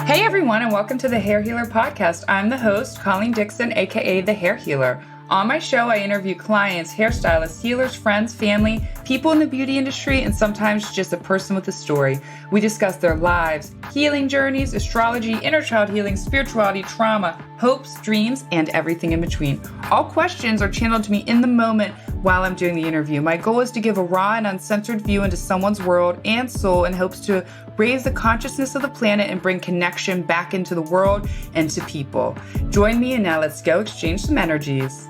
Hey everyone, and welcome to the Hair Healer Podcast. I'm the host, Colleen Dixon, aka the Hair Healer. On my show, I interview clients, hairstylists, healers, friends, family, people in the beauty industry, and sometimes just a person with a story. We discuss their lives, healing journeys, astrology, inner child healing, spirituality, trauma, hopes, dreams, and everything in between. All questions are channeled to me in the moment while I'm doing the interview. My goal is to give a raw and uncensored view into someone's world and soul in hopes to raise the consciousness of the planet and bring connection back into the world and to people. Join me, and now let's go exchange some energies.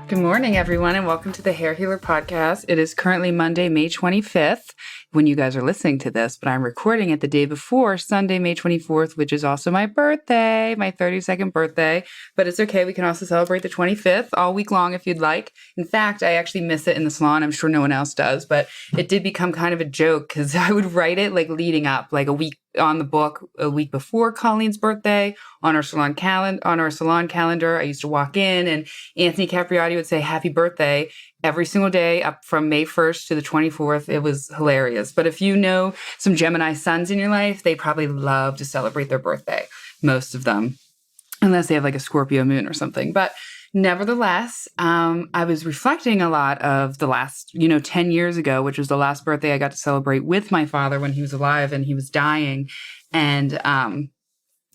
Good morning, everyone, and welcome to the Hair Healer Podcast. It is currently Monday, May 25th, when you guys are listening to this, but I'm recording it the day before, Sunday, May 24th, which is also my birthday, my 32nd birthday. But it's okay. We can also celebrate the 25th all week long if you'd like. In fact, I actually miss it in the salon. I'm sure no one else does, but it did become kind of a joke because I would write it like leading up, like a week on the book, a week before Colleen's birthday on our salon calendar. I used to walk in and Anthony Capriotti would say happy birthday every single day up from May 1st to the 24th. It was hilarious. But if you know some Gemini suns in your life, they probably love to celebrate their birthday, most of them, unless they have like a Scorpio moon or something. But nevertheless, I was reflecting a lot of the last, 10 years ago, which was the last birthday I got to celebrate with my father when he was alive and he was dying and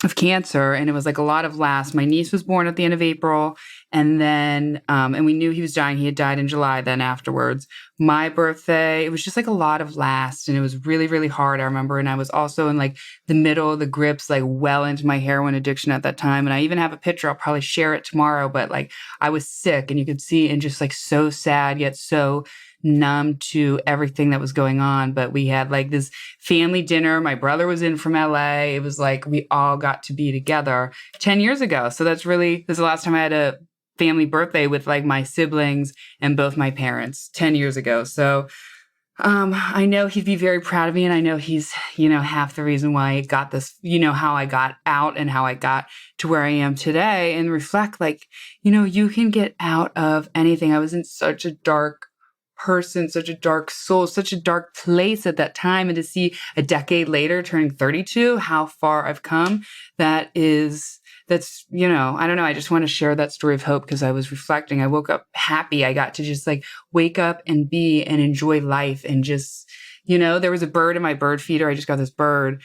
of cancer. And it was like a lot of last. My niece was born at the end of April. And then, and we knew he was dying. He had died in July then afterwards. My birthday, it was just like a lot of last. And it was really, really hard, I remember. And I was also in like the middle of the grips, like well into my heroin addiction at that time. And I even have a picture. I'll probably share it tomorrow. But like I was sick and you could see and just like so sad, yet so numb to everything that was going on. But we had like this family dinner. My brother was in from LA. It was like we all got to be together 10 years ago. So this is the last time I had a family birthday with like my siblings and both my parents 10 years ago. So I know he'd be very proud of me. And I know he's, half the reason why I got this, how I got out and how I got to where I am today, and reflect like, you can get out of anything. I was in such a dark person, such a dark soul, such a dark place at that time. And to see a decade later, turning 32, how far I've come, that's, I don't know. I just want to share that story of hope because I was reflecting. I woke up happy. I got to just like wake up and be and enjoy life. And just, there was a bird in my bird feeder. I just got this bird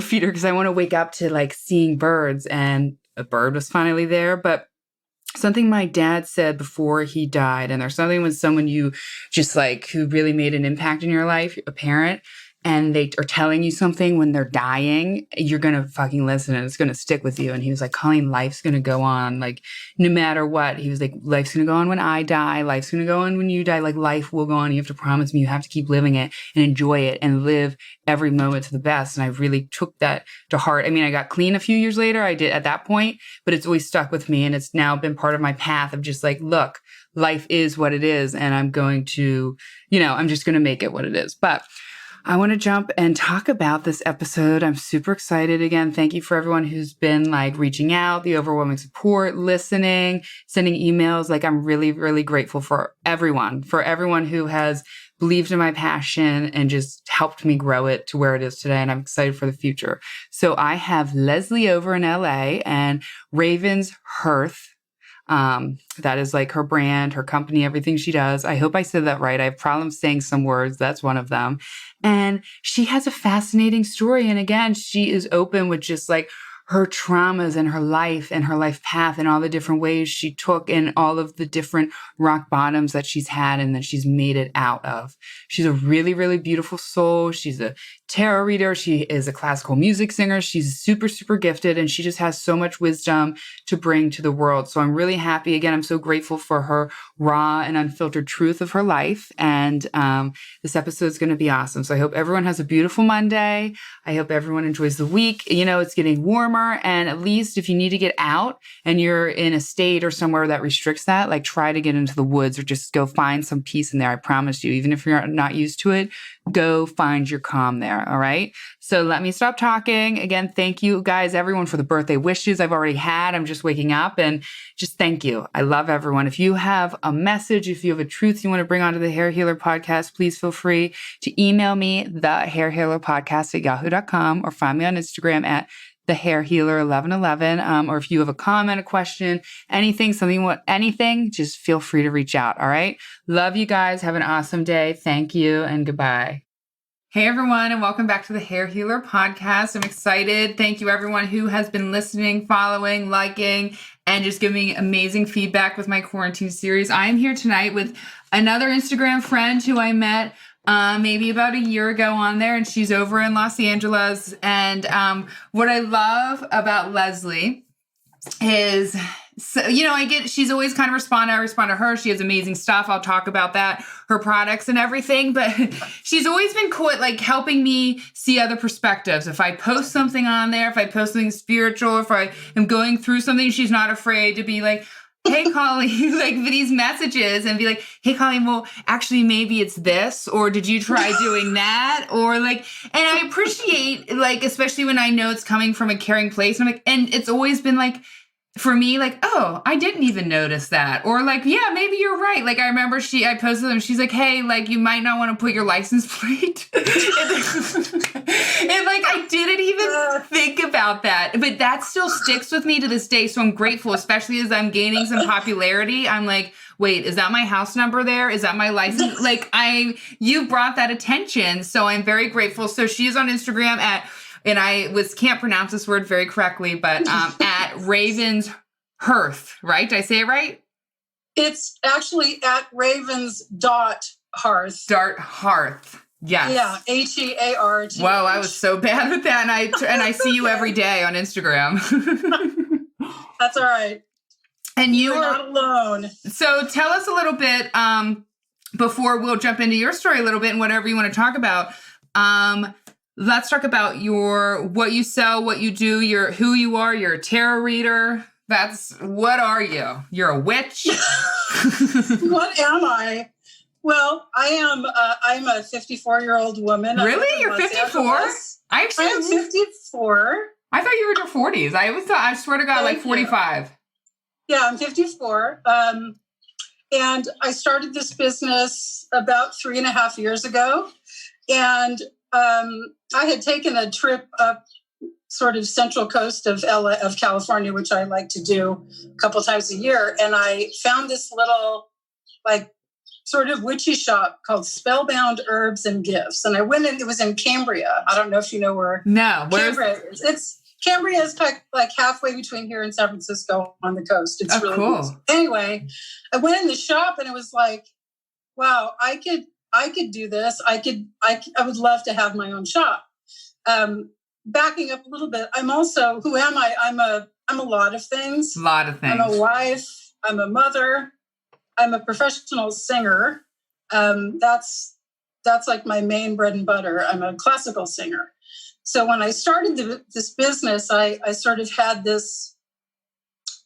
feeder because I want to wake up to like seeing birds, and a bird was finally there. But something my dad said before he died, and there's something when someone you just like who really made an impact in your life, a parent, and they are telling you something when they're dying, you're going to fucking listen and it's going to stick with you. And he was like, Colleen, life's going to go on. Like, no matter what, he was like, life's going to go on when I die. Life's going to go on when you die. Like, life will go on. You have to promise me you have to keep living it and enjoy it and live every moment to the best. And I really took that to heart. I mean, I got clean a few years later. I did at that point, but it's always stuck with me. And it's now been part of my path of just like, look, life is what it is. And I'm going to, I'm just going to make it what it is. But I want to jump and talk about this episode. I'm super excited. Again, thank you for everyone who's been like reaching out, the overwhelming support, listening, sending emails. Like I'm really, really grateful for everyone who has believed in my passion and just helped me grow it to where it is today. And I'm excited for the future. So I have Leslie over in LA and Ravens.hearth. That is like her brand, her company, everything she does. I hope I said that right. I have problems saying some words. That's one of them. And she has a fascinating story. And again, she is open with just like her traumas and her life path and all the different ways she took and all of the different rock bottoms that she's had and that she's made it out of. She's a really, really beautiful soul. She's a tarot reader. She is a classical music singer. She's super, super gifted, and she just has so much wisdom to bring to the world. So I'm really happy. Again, I'm so grateful for her raw and unfiltered truth of her life. And this episode is going to be awesome. So I hope everyone has a beautiful Monday. I hope everyone enjoys the week. It's getting warmer, and at least if you need to get out and you're in a state or somewhere that restricts that, like try to get into the woods or just go find some peace in there. I promise you, even if you're not used to it, go find your calm there. All right. So let me stop talking. Again, thank you guys, everyone, for the birthday wishes I've already had. I'm just waking up, and just thank you. I love everyone. If you have a message, if you have a truth you want to bring onto the Hair Healer Healer Podcast, please feel free to email me, thehairhealerpodcast@yahoo.com, or find me on Instagram at thehairhealer1111. Or if you have a comment, a question, anything, just feel free to reach out. All right. Love you guys. Have an awesome day. Thank you and goodbye. Hey everyone, and welcome back to the Hair Healer Podcast. I'm excited. Thank you everyone who has been listening, following, liking, and just giving me amazing feedback with my quarantine series. I am here tonight with another Instagram friend who I met maybe about a year ago on there, and she's over in Los Angeles. And what I love about Leslie is, she's always kind of I respond to her. She has amazing stuff. I'll talk about that, her products and everything, but she's always been cool at like helping me see other perspectives. If I post something on there, if I post something spiritual, if I am going through something, she's not afraid to be like, hey, Colleen, like these messages and be like, hey, Colleen, well, actually, maybe it's this, or did you try doing that? Or like, and I appreciate, like, especially when I know it's coming from a caring place. And I'm like, and it's always been like, for me, like, oh, I didn't even notice that. Or like, yeah, maybe you're right. Like, I remember I posted them. She's like, hey, like, you might not want to put your license plate. and like, I didn't even think about that. But that still sticks with me to this day. So I'm grateful, especially as I'm gaining some popularity. I'm like, wait, is that my house number there? Is that my license? Like, you brought that attention. So I'm very grateful. So she is on Instagram and I can't pronounce this word very correctly, but at Ravens.hearth, right? Did I say it right? It's actually at Ravens.hearth. Hearth. Yes. Yeah, HEART. Wow, I was so bad with that, and I see you every day on Instagram. That's all right. And you're not alone. So tell us a little bit before we'll jump into your story a little bit and whatever you want to talk about. Let's talk about what you sell, what you do, who you are. You're a tarot reader. What are you? You're a witch? What am I? Well, I'm a 54-year-old woman. Really? You're 54? I'm 54. I thought you were in your 40s. I swear to God, like 45. Yeah, I'm 54. And I started this business about 3.5 years ago. And I had taken a trip up sort of central coast of California, which I like to do a couple times a year. And I found this little, like, sort of witchy shop called Spellbound Herbs and Gifts. And I went in, it was in Cambria. I don't know if you know where Cambria is. Cambria is like halfway between here and San Francisco on the coast. It's really cool. Anyway, I went in the shop and it was like, wow, I could do this. I would love to have my own shop. Backing up a little bit, I'm also, who am I? I'm a lot of things. I'm a wife. I'm a mother. I'm a professional singer. That's like my main bread and butter. I'm a classical singer. So when I started this business, I sort of had this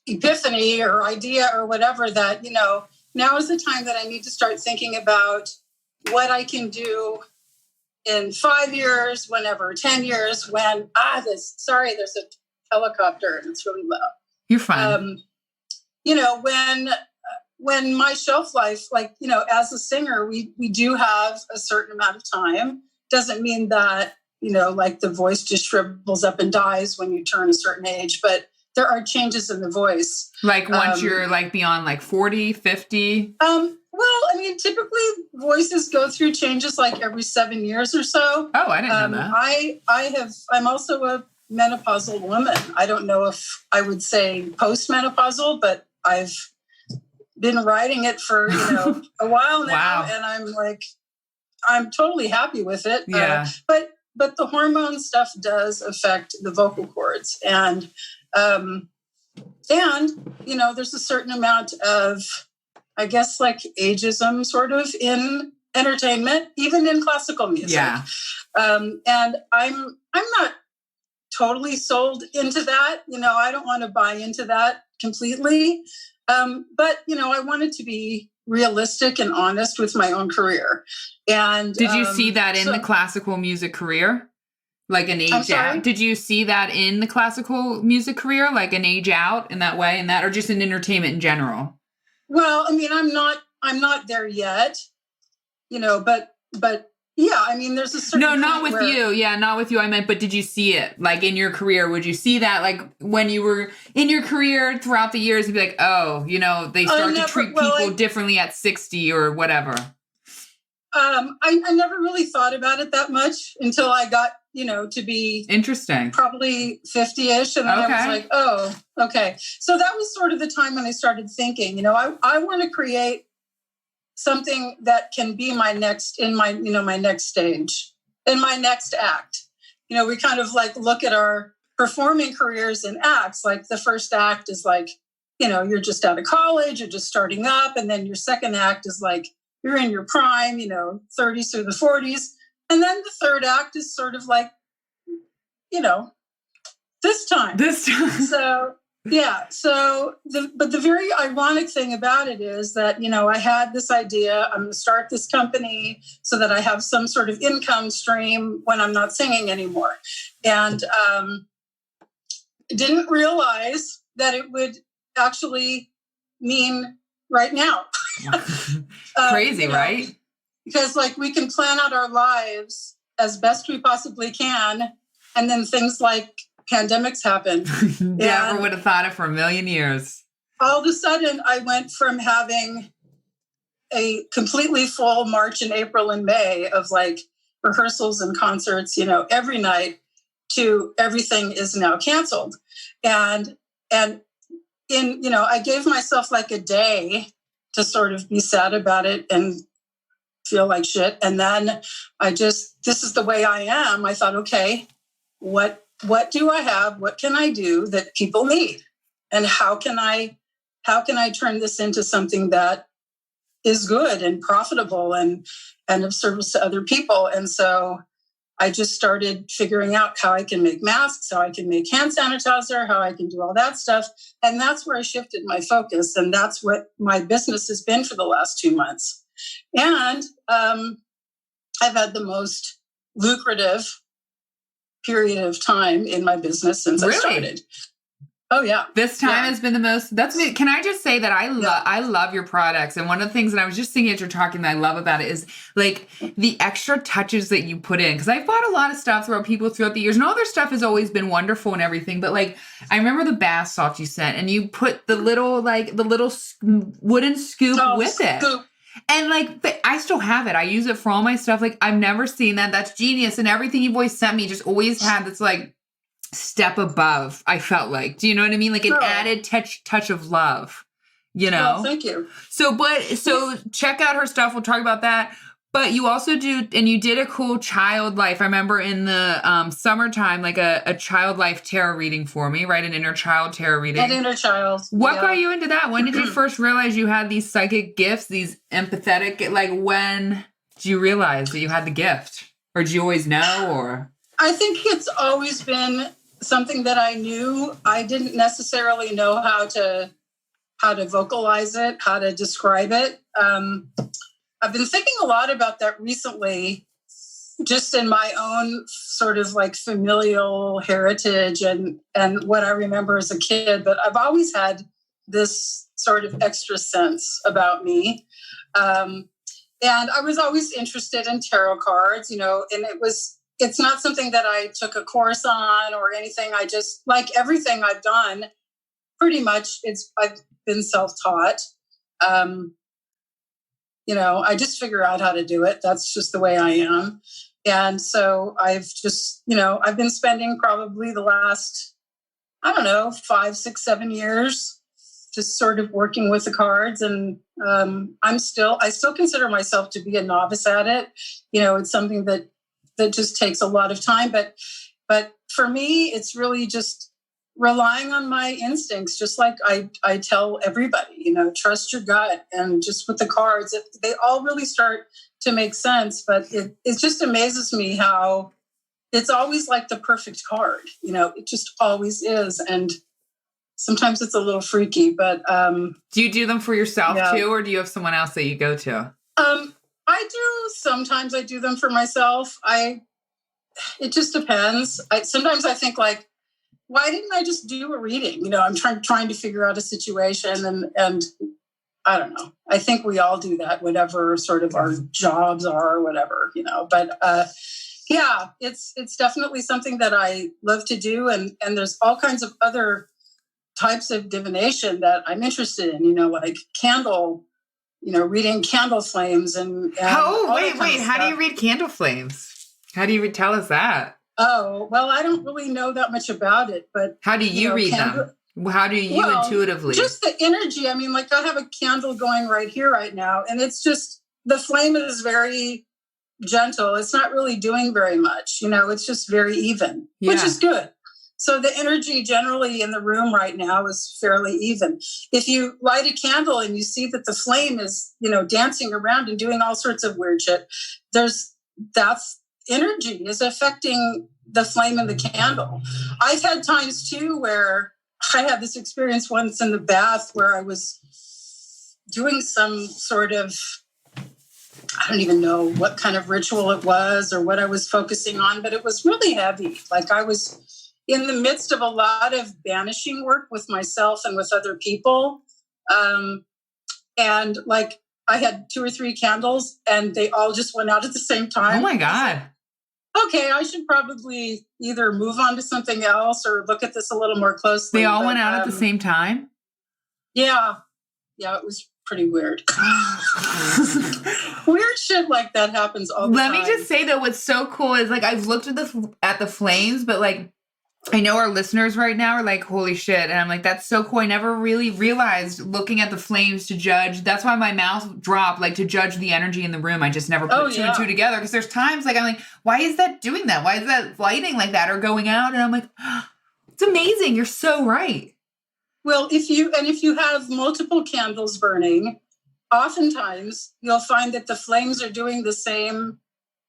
epiphany or idea or whatever that, now is the time that I need to start thinking about what I can do in 5 years, whenever, 10 years, when, there's a helicopter and it's really loud. You're fine. When my shelf life, as a singer, we do have a certain amount of time. Doesn't mean that, the voice just shrivels up and dies when you turn a certain age, but there are changes in the voice. Like once you're beyond 40, 50? Typically voices go through changes like every 7 years or so. Oh, I didn't know that. I'm also a menopausal woman. I don't know if I would say postmenopausal, but I've been writing it for, a while now. Wow. And I'm totally happy with it. Yeah. But the hormone stuff does affect the vocal cords. And there's a certain amount of, I guess, ageism sort of in entertainment, even in classical music. Yeah. And I'm not totally sold into that. I don't want to buy into that completely. But I wanted to be realistic and honest with my own career. And did you see that in the classical music career? Like an age out? Did you see that in the classical music career? Like an age out in that way, or just in entertainment in general? Well, I'm not there yet. but yeah, I mean, there's a certain No, not point with you. Yeah, not with you. I meant, but did you see it like in your career? Would you see that like when you were in your career throughout the years? You'd be like, oh, they start to treat people differently at 60 or whatever. I never really thought about it that much until I got, to be interesting, probably 50-ish. And then I was like, oh, okay. So that was sort of the time when I started thinking, I want to create something that can be my next stage, in my next act. We kind of like look at our performing careers in acts. Like the first act is like, you're just out of college, you're just starting up. And then your second act is like, you're in your prime, 30s through the 40s. And then the third act is sort of like, this time. So, yeah. But the very ironic thing about it is that, I had this idea, I'm going to start this company so that I have some sort of income stream when I'm not singing anymore. And didn't realize that it would actually mean right now. Crazy, right? Because like we can plan out our lives as best we possibly can, and then things like pandemics happen. Never would have thought it for a million years. All of a sudden, I went from having a completely full March and April and May of like rehearsals and concerts, every night, to everything is now canceled. And I gave myself like a day to sort of be sad about it and feel like shit. And then this is the way I am. I thought, okay, what do I have? What can I do that people need? And how can I turn this into something that is good and profitable and of service to other people? And so I just started figuring out how I can make masks, how I can make hand sanitizer, how I can do all that stuff. And that's where I shifted my focus. And that's what my business has been for the last 2 months. And I've had the most lucrative period of time in my business since I started. Oh yeah. This time has been the most, that's me. Can I just say that I love your products. And one of the things that I was just thinking as you're talking that I love about it is like the extra touches that you put in. Cause I've bought a lot of stuff throughout the years and all their stuff has always been wonderful and everything. But like, I remember the bath salt you sent and you put the little wooden scoop with it. And like, but I still have it. I use it for all my stuff. Like I've never seen that. That's genius. And everything you've always sent me just always had this like step above, I felt like. Do you know what I mean? Like an added touch of love, Well, thank you. So check out her stuff. We'll talk about that. But you also do, and you did a cool child life. I remember in the summertime, like a child life tarot reading for me, right? An inner child tarot reading. An inner child. What got you into that? When did you first realize you had these psychic gifts, these empathetic, like when did you realize that you had the gift? Or did you always know, or? I think it's always been something that I knew. I didn't necessarily know how to vocalize it, how to describe it. I've been thinking a lot about that recently, just in my own sort of like familial heritage and what I remember as a kid. But I've always had this sort of extra sense about me. And I was always interested in tarot cards, and it's not something that I took a course on or anything. I just, like everything I've done, pretty much I've been self-taught. I just figure out how to do it. That's just the way I am. And so I've just, I've been spending probably the last, 5, 6, 7 years just sort of working with the cards. And I still consider myself to be a novice at it. It's something that just takes a lot of time. But for me, it's really just relying on my instincts, just like I tell everybody, trust your gut. And just with the cards, they all really start to make sense. But it just amazes me how it's always like the perfect card. It just always is. And sometimes it's a little freaky, but... do you do them for yourself too, or do you have someone else that you go to? I do. Sometimes I do them for myself. It just depends. Sometimes I think like, why didn't I just do a reading? I'm trying to figure out a situation and I don't know. I think we all do that, whatever sort of our jobs are or whatever, but, yeah, it's definitely something that I love to do. And there's all kinds of other types of divination that I'm interested in, like candle, reading candle flames and wait. How do you read candle flames? How do you tell us that? Oh, well, I don't really know that much about it, but how do you read them? How do you intuitively? Just the energy. I mean, like I have a candle going right here, right now, and it's just, the flame is very gentle. It's not really doing very much, it's just very even, which is good. So the energy generally in the room right now is fairly even. If you light a candle and you see that the flame is, dancing around and doing all sorts of weird shit, that's energy is affecting the flame in the candle. I've had times too where I had this experience once in the bath where I was doing some sort of, I don't even know what kind of ritual it was or what I was focusing on, but it was really heavy. Like I was in the midst of a lot of banishing work with myself and with other people. And like I had 2 or 3 candles and they all just went out at the same time. Oh my God. Okay, I should probably either move on to something else or look at this a little more closely. They all went out at the same time? Yeah. Yeah, it was pretty weird. Weird shit like that happens all the time. Let me just say though, what's so cool is like I've looked at the flames, but like I know our listeners right now are like, holy shit. And I'm like, that's so cool. I never really realized looking at the flames to judge. That's why my mouth dropped, like to judge the energy in the room. I just never put two and two together. Because there's times like, I'm like, why is that doing that? Why is that lighting like that or going out? And I'm like, oh, it's amazing. You're so right. Well, if you have multiple candles burning, oftentimes you'll find that the flames are doing the same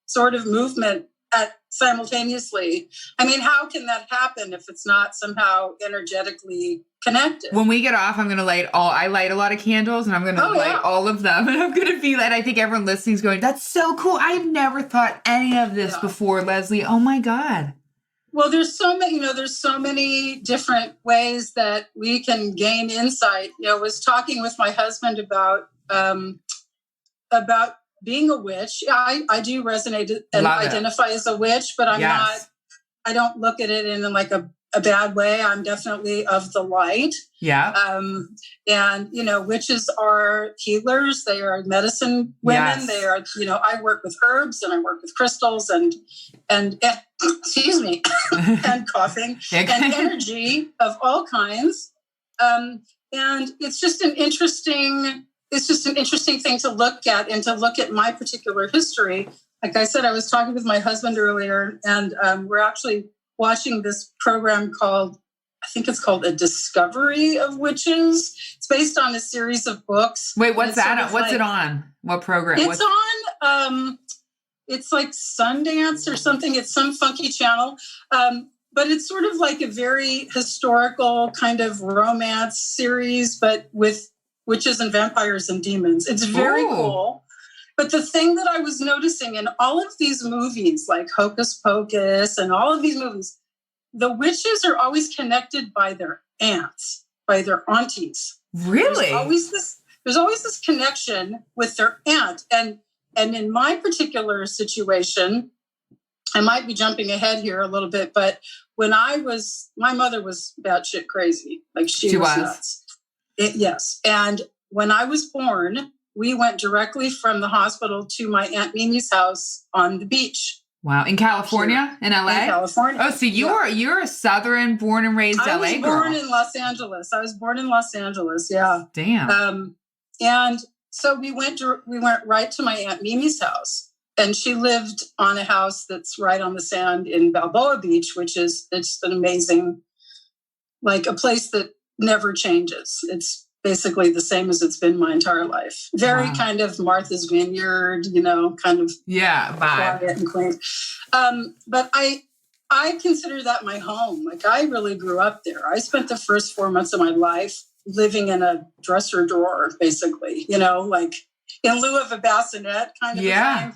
sort of movement simultaneously. I mean, how can that happen if it's not somehow energetically connected? When we get off, I'm going to I light a lot of candles and I'm going to light all of them. And I'm going to be that. I think everyone listening is going, that's so cool. I've never thought any of this before, Leslie. Oh my God. Well, there's so many different ways that we can gain insight. I was talking with my husband about being a witch. I do resonate and identify as a witch, but I don't look at it in like a bad way. I'm definitely of the light. Yeah. And, witches are healers. They are medicine women. They are, I work with herbs and I work with crystals and excuse me, and coughing and energy of all kinds. And it's just an interesting thing to look at and to look at my particular history. Like I said, I was talking with my husband earlier and we're actually watching this program I think it's called A Discovery of Witches. It's based on a series of books. Wait, what's that? What's it on? What program? It's on, it's like Sundance or something. It's some funky channel. But it's sort of like a very historical kind of romance series, but with witches and vampires and demons. It's very cool. But the thing that I was noticing in all of these movies, like Hocus Pocus and all of these movies, the witches are always connected by their aunts, by their aunties. Really? There's always this connection with their aunt. And in my particular situation, I might be jumping ahead here a little bit, but when my mother was batshit crazy. Like she was nuts. Yes. And when I was born, we went directly from the hospital to my Aunt Mimi's house on the beach. Wow. In California? In LA? In California. Oh, so you're a Southern born and raised LA girl. I was born in Los Angeles. Yeah. Damn. And so we went right to my Aunt Mimi's house. And she lived on a house that's right on the sand in Balboa Beach, it's an amazing, like a place that never changes. It's basically the same as it's been my entire life. Very kind of Martha's Vineyard, kind of vibe. Quiet and clean. But I consider that my home. Like I really grew up there. I spent the first 4 months of my life living in a dresser drawer, basically, like in lieu of a bassinet kind of thing.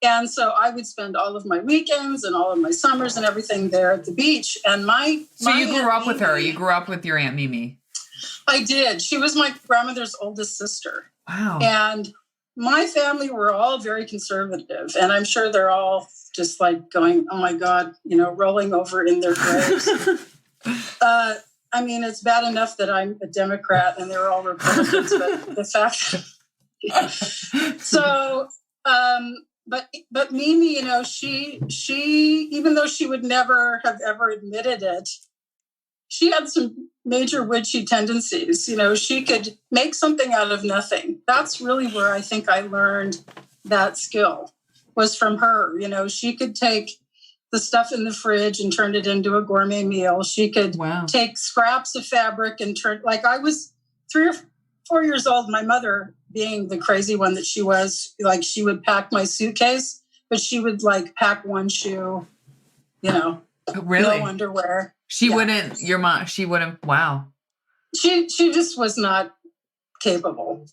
And so I would spend all of my weekends and all of my summers and everything there at the beach. And So you grew up with her. You grew up with your Aunt Mimi. I did. She was my grandmother's oldest sister. Wow. And my family were all very conservative. And I'm sure they're all just like going, oh my God, rolling over in their graves. I mean, it's bad enough that I'm a Democrat and they're all Republicans, but the fact. So, but Mimi, she, even though she would never have ever admitted it, she had some major witchy tendencies. She could make something out of nothing. That's really where I think I learned that skill, was from her. She could take the stuff in the fridge and turn it into a gourmet meal. She could take scraps of fabric and turn, like I was 3 or 4 years old, my mother, being the crazy one that she was, like she would pack my suitcase, but she would like pack one shoe, really? No underwear. She wouldn't, your mom, she wouldn't, wow. She just was not capable.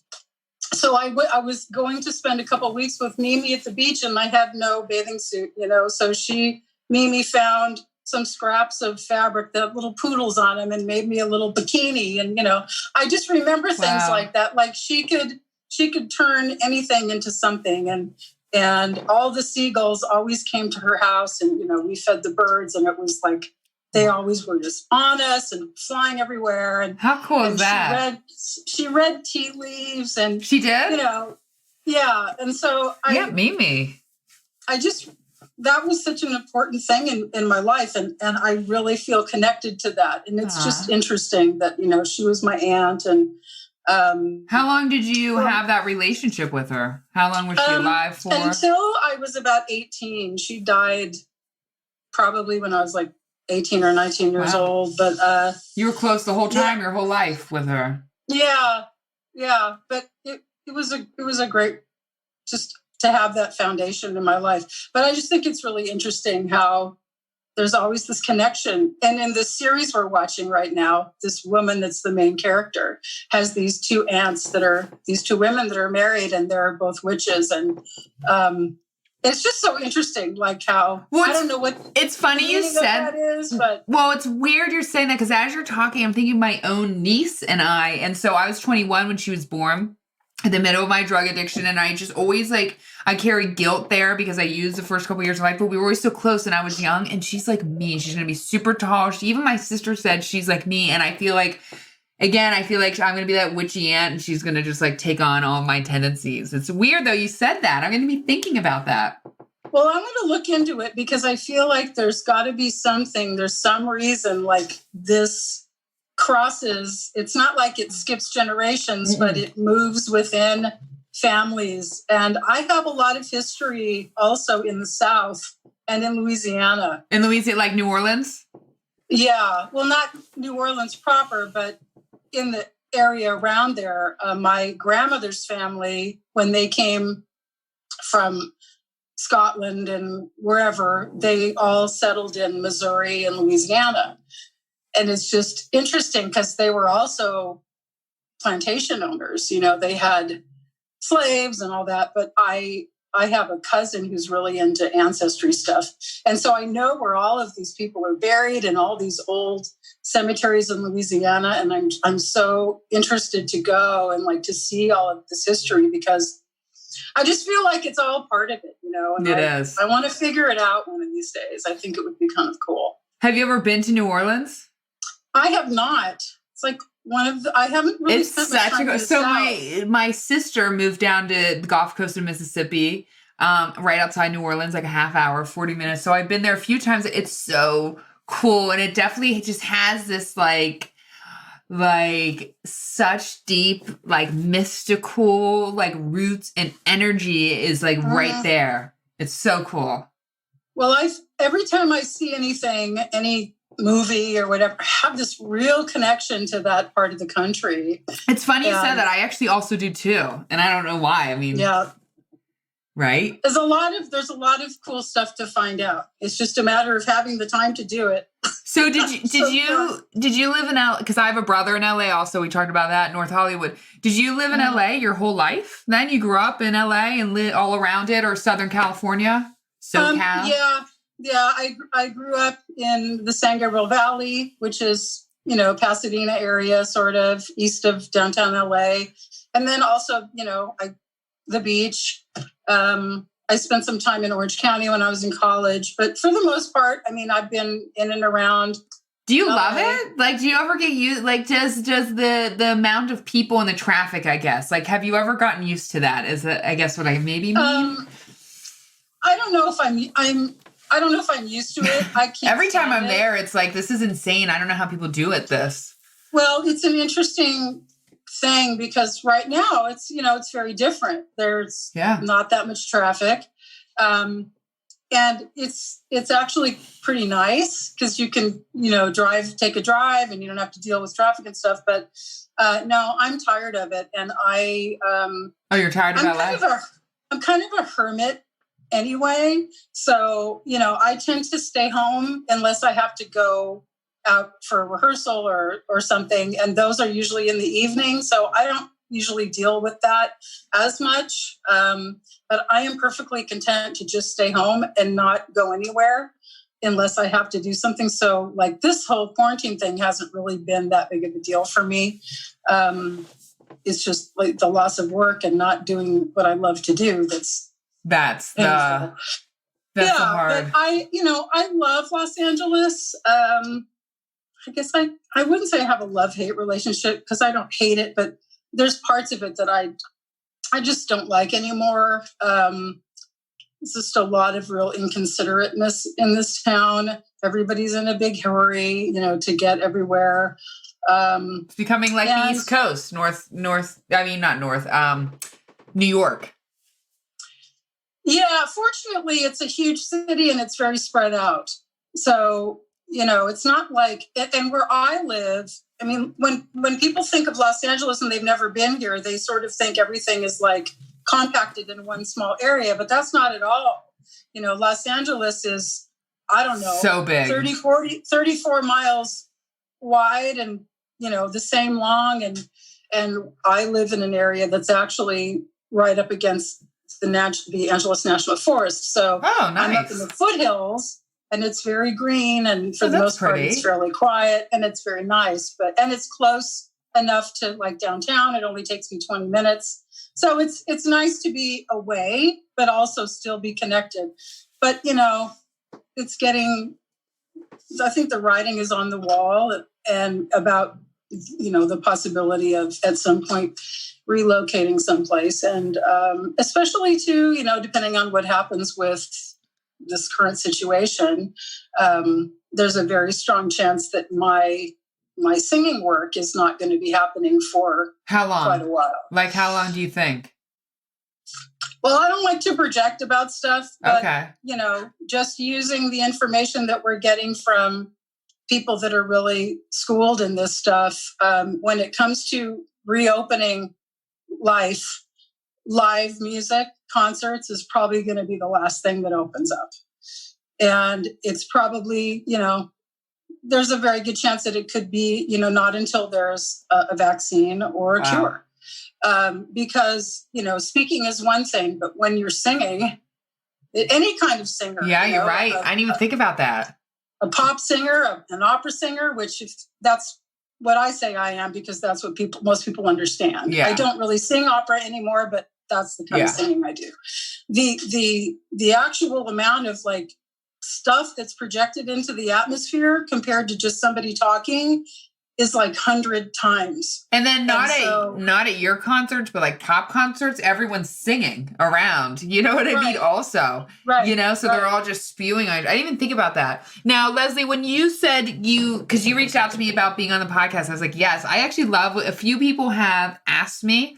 So I was going to spend a couple of weeks with Mimi at the beach and I had no bathing suit, so Mimi found some scraps of fabric that had little poodles on them and made me a little bikini. And, I just remember things like that. Like she could turn anything into something. And all the seagulls always came to her house and, we fed the birds and it was like, they always were just on us and flying everywhere. And how cool is that? She read tea leaves and she did, yeah. And so Mimi, that was such an important thing in my life. And I really feel connected to that. And it's just interesting that, she was my aunt. And how long did you have that relationship with her? How long was she alive for? Until I was about 18. She died probably when I was like 18 or 19 years old. But you were close the whole time, your whole life with her. Yeah. But it was a great, just to have that foundation in my life. But I just think it's really interesting how there's always this connection. And in this series we're watching right now, this woman that's the main character has these two women that are married and they're both witches. And it's just so interesting, like how, I don't know what it's funny you said that is, but it's weird you're saying that because as you're talking, I'm thinking of my own niece and I. And so I was 21 when she was born, in the middle of my drug addiction. And I just always I carry guilt there because I used the first couple of years of life, but we were always so close and I was young and she's like me. She's going to be super tall. Even my sister said she's like me. And I feel like, again, I'm going to be that witchy aunt and she's going to just take on all my tendencies. It's weird though. You said that. I'm going to be thinking about that. Well, I'm going to look into it because I feel like there's got to be something. There's some reason like this crosses. It's not like it skips generations, but it moves within families. And I have a lot of history also in the South and in Louisiana. In Louisiana, like New Orleans? Yeah. Well, not New Orleans proper, but in the area around there. My grandmother's family, when they came from Scotland and wherever, they all settled in Missouri and Louisiana. And it's just interesting because they were also plantation owners. They had slaves and all that. But I have a cousin who's really into ancestry stuff. And so I know where all of these people are buried in all these old cemeteries in Louisiana. And I'm so interested to go and to see all of this history because I just feel like it's all part of it, And it is. I want to figure it out one of these days. I think it would be kind of cool. Have you ever been to New Orleans? I have not. It's like I haven't really spent much time in the South. My sister moved down to the Gulf Coast of Mississippi, right outside New Orleans, like a half hour, 40 minutes. So I've been there a few times. It's so cool. And it definitely just has this such deep, mystical, roots and energy is right there. It's so cool. Well, every time I see anything, any movie or whatever, I have this real connection to that part of the country. It's funny you said that. I actually also do too. And I don't know why. I mean, yeah. Right? There's a lot of cool stuff to find out. It's just a matter of having the time to do it. So did you live in LA? Because I have a brother in LA also. We talked about that, North Hollywood. Did you live in LA your whole life? Then you grew up in LA and lived all around it, or Southern California? SoCal? Yeah. I grew up in the San Gabriel Valley, which is Pasadena area, sort of east of downtown LA. And then also, the beach. I spent some time in Orange County when I was in college, but for the most part, I've been in and around. Do you love it? Like, do you ever get used, like, does the amount of people in the traffic, I guess, like, have you ever gotten used to that? Is that, I guess, what I maybe mean? I don't know if I don't know if I'm used to it. Every time I'm there, it's like, this is insane. I don't know how people do this. Well, it's an interesting thing because right now it's very different. There's not that much traffic. And it's actually pretty nice because you can, take a drive and you don't have to deal with traffic and stuff. But no, I'm tired of it. And you're tired of LA? I'm kind of a hermit anyway. So, I tend to stay home unless I have to go out for a rehearsal or something. And those are usually in the evening. So I don't usually deal with that as much. But I am perfectly content to just stay home and not go anywhere unless I have to do something. So like this whole quarantine thing hasn't really been that big of a deal for me. It's just like the loss of work and not doing what I love to do. That's hard. But I love Los Angeles. I guess I wouldn't say I have a love-hate relationship because I don't hate it, but there's parts of it that I just don't like anymore. It's just a lot of real inconsiderateness in this town. Everybody's in a big hurry, to get everywhere. It's becoming like the East Coast, New York. Yeah, fortunately, it's a huge city and it's very spread out. So, it's not like, and where I live, when people think of Los Angeles and they've never been here, they sort of think everything is like compacted in one small area, but that's not at all. Los Angeles is, I don't know, so big, 34 miles wide and, the same long. And I live in an area that's actually right up against the Angeles National Forest. So nice. I'm up in the foothills. And it's very green, and for the most part, it's fairly quiet, and it's very nice. And it's close enough to like downtown. It only takes me 20 minutes, so it's nice to be away, but also still be connected. But it's getting. I think the writing is on the wall, and about the possibility of at some point relocating someplace, and especially to depending on what happens with this current situation, there's a very strong chance that my singing work is not going to be happening for how long? Quite a while. Like how long do you think? Well, I don't like to project about stuff, but okay. Just using the information that we're getting from people that are really schooled in this stuff, when it comes to reopening live music, concerts is probably going to be the last thing that opens up. And it's probably, there's a very good chance that it could be, not until there's a vaccine or a cure. Because, speaking is one thing, but when you're singing, any kind of singer. Yeah, you're right. I didn't even think about that. A pop singer, an opera singer, which that's what I say I am, because that's what most people understand. Yeah. I don't really sing opera anymore, but that's the kind of singing I do. The actual amount of like stuff that's projected into the atmosphere compared to just somebody talking is like 100 times. And then not at your concerts, but like pop concerts, everyone's singing around. You know what I mean? Also, right. So they're all just spewing. I didn't even think about that. Now, Leslie, when you said because you reached out to me about being on the podcast, I was like, yes, I actually love. A few people have asked me.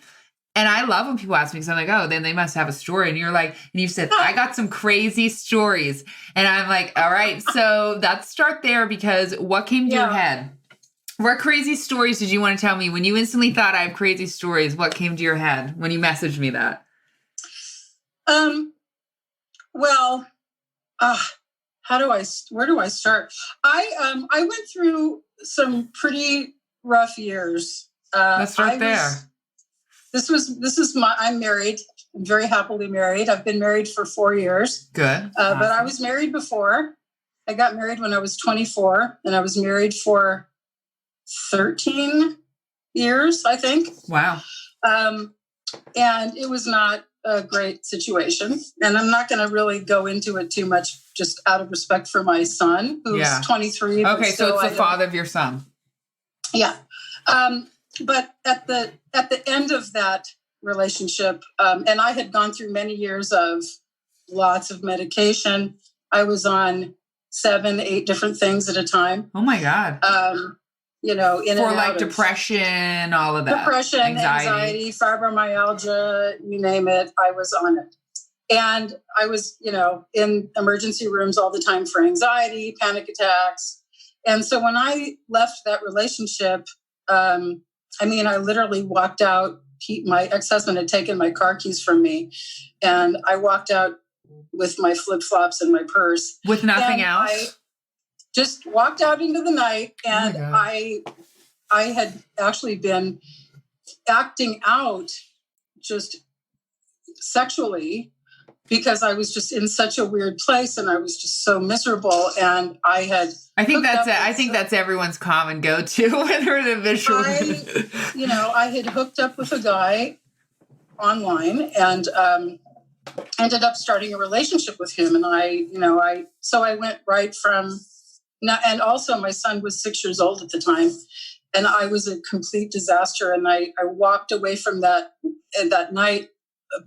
And I love when people ask me, because I'm like, oh, then they must have a story. And you're like, and you said, I got some crazy stories. And I'm like, all right, so let's start there, because what came to your head? What crazy stories did you want to tell me? When you instantly thought I have crazy stories, what came to your head when you messaged me that? Well, where do I start? I went through some pretty rough years. Let's start there. I'm married. I'm very happily married. I've been married for 4 years. Good. Awesome. But I was married before. I got married when I was 24, and I was married for 13 years, I think. Wow. And it was not a great situation. And I'm not going to really go into it too much, just out of respect for my son, who's 23. Okay, so it's the father of your son. Yeah. But at the end of that relationship, and I had gone through many years of lots of medication. I was on 7, 8 different things at a time. Oh my God. In for and like depression, all of that. Depression, anxiety, fibromyalgia, you name it, I was on it. And I was, in emergency rooms all the time for anxiety, panic attacks. And so when I left that relationship, I literally walked out. My ex-husband had taken my car keys from me, and I walked out with my flip-flops and my purse. With nothing else? I just walked out into the night, and I had actually been acting out just sexually because I was just in such a weird place and I was just so miserable. And I think that's everyone's common go-to when they're in a visual. I had hooked up with a guy online and ended up starting a relationship with him. And I went right from now. And also my son was 6 years old at the time. And I was a complete disaster. And I walked away from that night,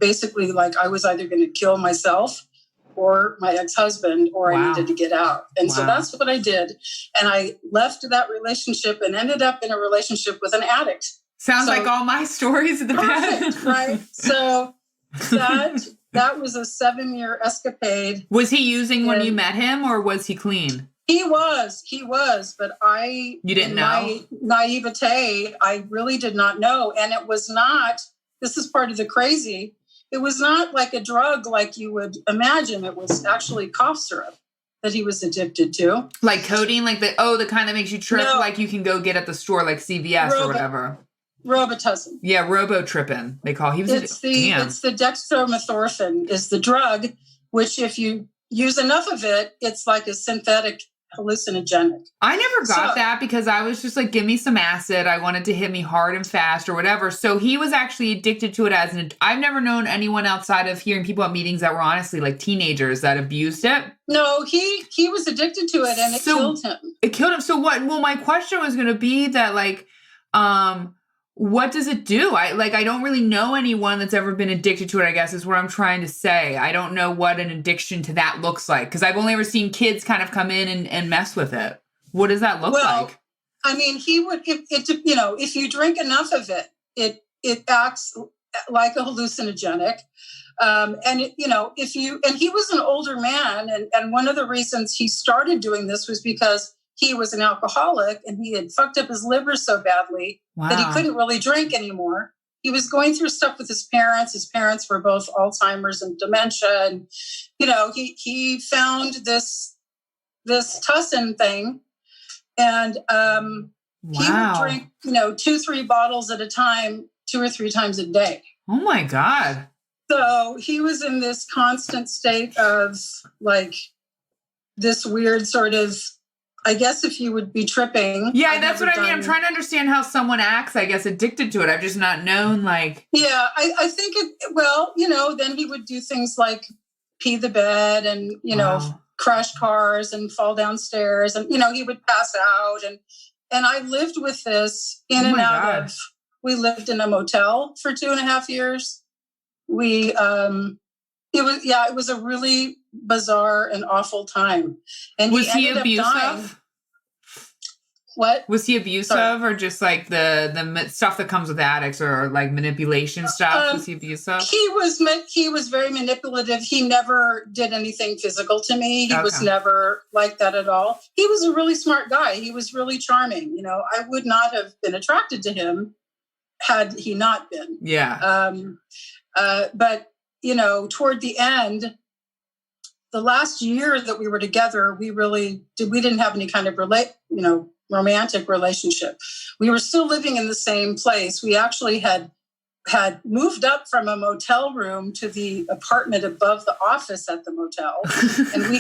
basically like I was either going to kill myself or my ex-husband, or I needed to get out. And so that's what I did. And I left that relationship and ended up in a relationship with an addict. Sounds like all my stories at the perfect, right? So that was a 7-year escapade. Was he using when you met him, or was he clean? He was, but you didn't know? My naivete, I really did not know. And it was not, this is part of the crazy, it was not like a drug like you would imagine. It was actually cough syrup that he was addicted to. Like codeine, like the kind that makes you trip, like you can go get at the store, like CVS or whatever. Robitussin. Yeah, robotrippin, they call. It's the dextromethorphan is the drug, which if you use enough of it, it's like a synthetic hallucinogenic. I never got that because I was just like, give me some acid. I wanted to hit me hard and fast or whatever. So he was actually addicted to it I've never known anyone outside of hearing people at meetings that were honestly like teenagers that abused it. No, he was addicted to it and it killed him. It killed him. So what? Well, my question was going to be that what does it do? I don't really know anyone that's ever been addicted to it, I guess is what I'm trying to say. I don't know what an addiction to that looks like because I've only ever seen kids kind of come in and mess with it. What does that look like? I mean, he would, if you drink enough of it, it acts like a hallucinogenic. And he was an older man. And one of the reasons he started doing this was because he was an alcoholic and he had fucked up his liver so badly that he couldn't really drink anymore. He was going through stuff with his parents. His parents were both Alzheimer's and dementia. And, he found this tussin thing. And he would drink, 2-3 bottles at a time, 2 or 3 times a day. Oh, my God. So he was in this constant state of like this weird sort of, I guess if you would be tripping. Yeah, that's what I mean. I'm trying to understand how someone acts, I guess, addicted to it. I've just not known, like. Yeah, I think then he would do things like pee the bed and, crash cars and fall downstairs. And, he would pass out. And I lived with this in and out of, we lived in a motel for 2.5 years. It was a really bizarre and awful time. And was he abusive? What? Was he abusive or just like the stuff that comes with addicts or like manipulation stuff? Was he abusive? He was very manipulative. He never did anything physical to me. He was never like that at all. He was a really smart guy. He was really charming. I would not have been attracted to him had he not been. Yeah. But toward the end, the last year that we were together, we didn't have any kind of romantic relationship. We were still living in the same place. We actually had had moved up from a motel room to the apartment above the office at the motel. And we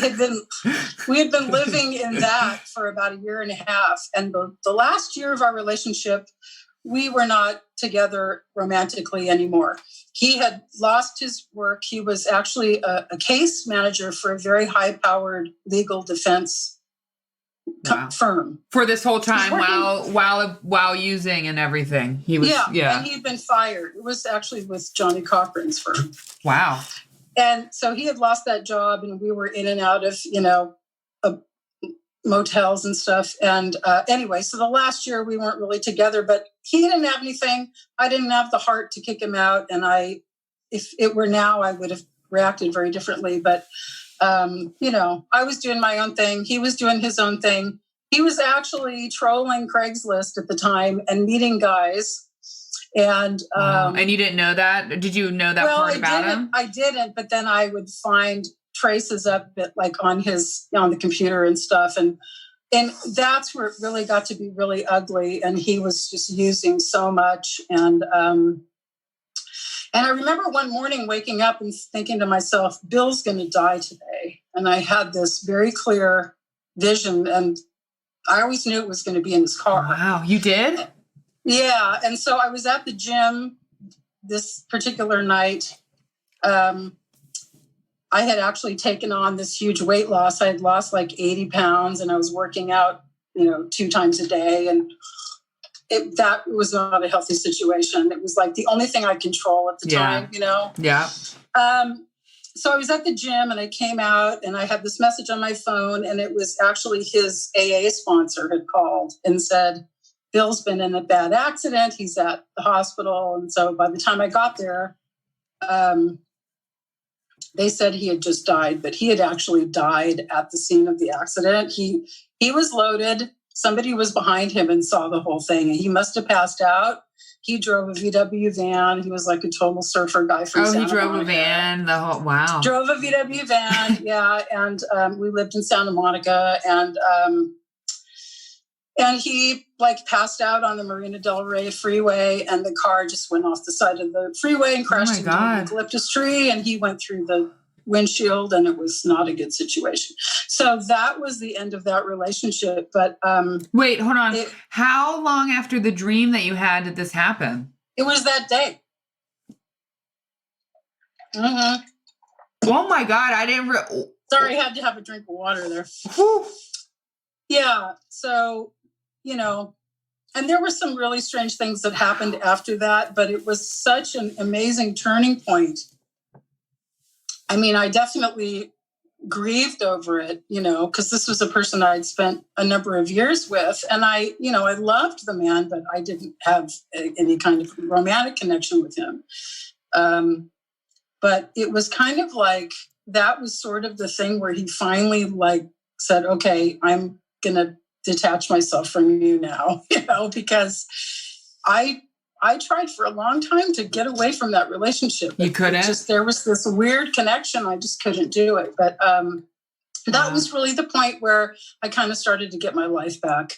had been living in that for about a year and a half. And the last year of our relationship, we were not together romantically anymore. He had lost his work. He was actually a case manager for a very high-powered legal defense firm for this whole time while using and everything. He was and he'd been fired. It was actually with Johnny Cochran's firm. Wow. And so he had lost that job, and we were in and out of motels and stuff. And anyway, so the last year we weren't really together, but he didn't have anything. I didn't have the heart to kick him out, and if it were now, I would have reacted very differently. But I was doing my own thing. He was doing his own thing. He was actually trolling Craigslist at the time and meeting guys. And and you didn't know that? Did you know that part about him? I didn't, but then I would find traces of it like on the computer and stuff. And that's where it really got to be really ugly. And he was just using so much. And I remember one morning waking up and thinking to myself, Bill's going to die today. And I had this very clear vision, and I always knew it was going to be in his car. Wow, you did? Yeah. And so I was at the gym this particular night. I had actually taken on this huge weight loss. I had lost like 80 pounds, and I was working out, 2 times a day. And that was not a healthy situation. It was like the only thing I control at the time, Yeah. So I was at the gym, and I came out, and I had this message on my phone, and it was actually his AA sponsor had called and said, Bill's been in a bad accident. He's at the hospital. And so by the time I got there, they said he had just died, but he had actually died at the scene of the accident. He was loaded. Somebody was behind him and saw the whole thing, and he must have passed out. He drove a VW van. He was like a total surfer guy from Santa Monica. He drove a van. Wow. Drove a VW van, yeah. And we lived in Santa Monica, and he passed out on the Marina Del Rey freeway, and the car just went off the side of the freeway and crashed into an eucalyptus tree, and he went through the windshield, and it was not a good situation. So that was the end of that relationship. But wait, hold on. How long after the dream that you had did this happen? It was that day. Mm-hmm. Oh my God, I didn't. Sorry, I had to have a drink of water there. Yeah. So, and there were some really strange things that happened after that, but it was such an amazing turning point. I mean, I definitely grieved over it, because this was a person I'd spent a number of years with. And I loved the man, but I didn't have any kind of romantic connection with him. But it was kind of like, that was sort of the thing where he finally said, okay, I'm going to detach myself from you now, because I tried for a long time to get away from that relationship. You couldn't? There was this weird connection. I just couldn't do it. But that was really the point where I kind of started to get my life back.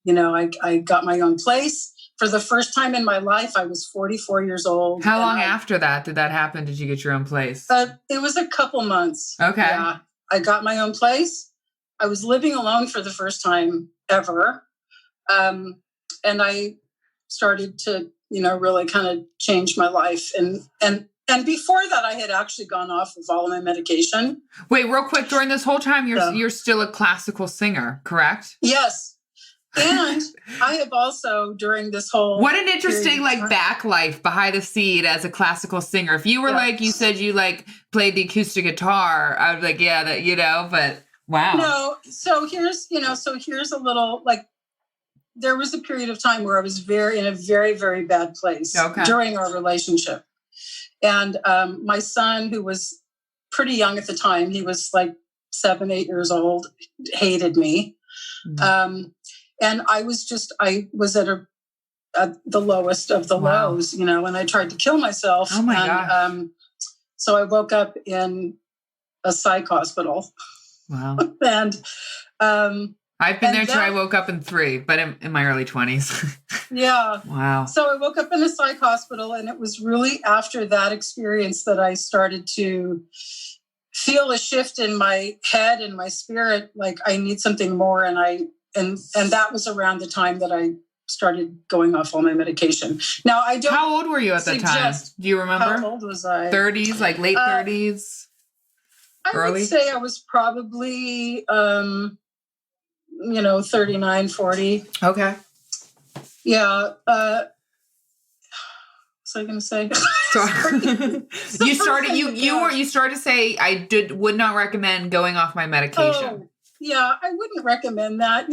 I got my own place. For the first time in my life, I was 44 years old. How long after that did that happen? Did you get your own place? It was a couple months. Okay. Yeah, I got my own place. I was living alone for the first time ever. And I started to, really kind of change my life. And before that, I had actually gone off of all of my medication. Wait, real quick. During this whole time, you're still a classical singer, correct? Yes. And I have also, during this whole... What an interesting, back life behind the scene as a classical singer. If you were you said you played the acoustic guitar, I was like, yeah, that, but wow. No, so here's a little, there was a period of time where I was in a very, very bad place during our relationship. And my son, who was pretty young at the time, he was 7, 8 years old, hated me. Mm-hmm. And I was at the lowest of the lows, and I tried to kill myself. Oh my God. So I woke up in a psych hospital. Wow. And I've been there too. I woke up in 3, but in my early 20s. Yeah. Wow. So I woke up in a psych hospital, and it was really after that experience that I started to feel a shift in my head and my spirit. Like I need something more. And that was around the time that I started going off all my medication. Now I don't. How old were you at that time? Do you remember? How old was I? 30s, like late 30s? I would say I was probably, 39, 40. Okay. Yeah. What was I going to say? You started to say would not recommend going off my medication. Oh, yeah, I wouldn't recommend that.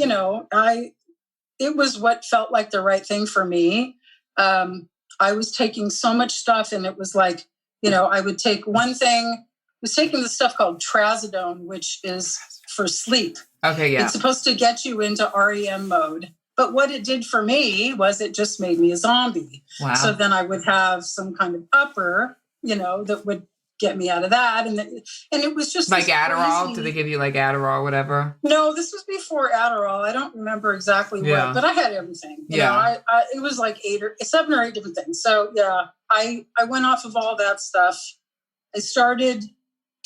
It was what felt like the right thing for me. I was taking so much stuff, and it was like, I would take one thing. I was taking this stuff called trazodone, which is for sleep. Okay, yeah. It's supposed to get you into REM mode. But what it did for me was it just made me a zombie. Wow. So then I would have some kind of upper, that would get me out of that. And it was just like Adderall. Crazy. Did they give you like Adderall or whatever? No, this was before Adderall. I don't remember exactly what, but I had everything. It was like 7 or 8 different things. So yeah, I went off of all that stuff. I started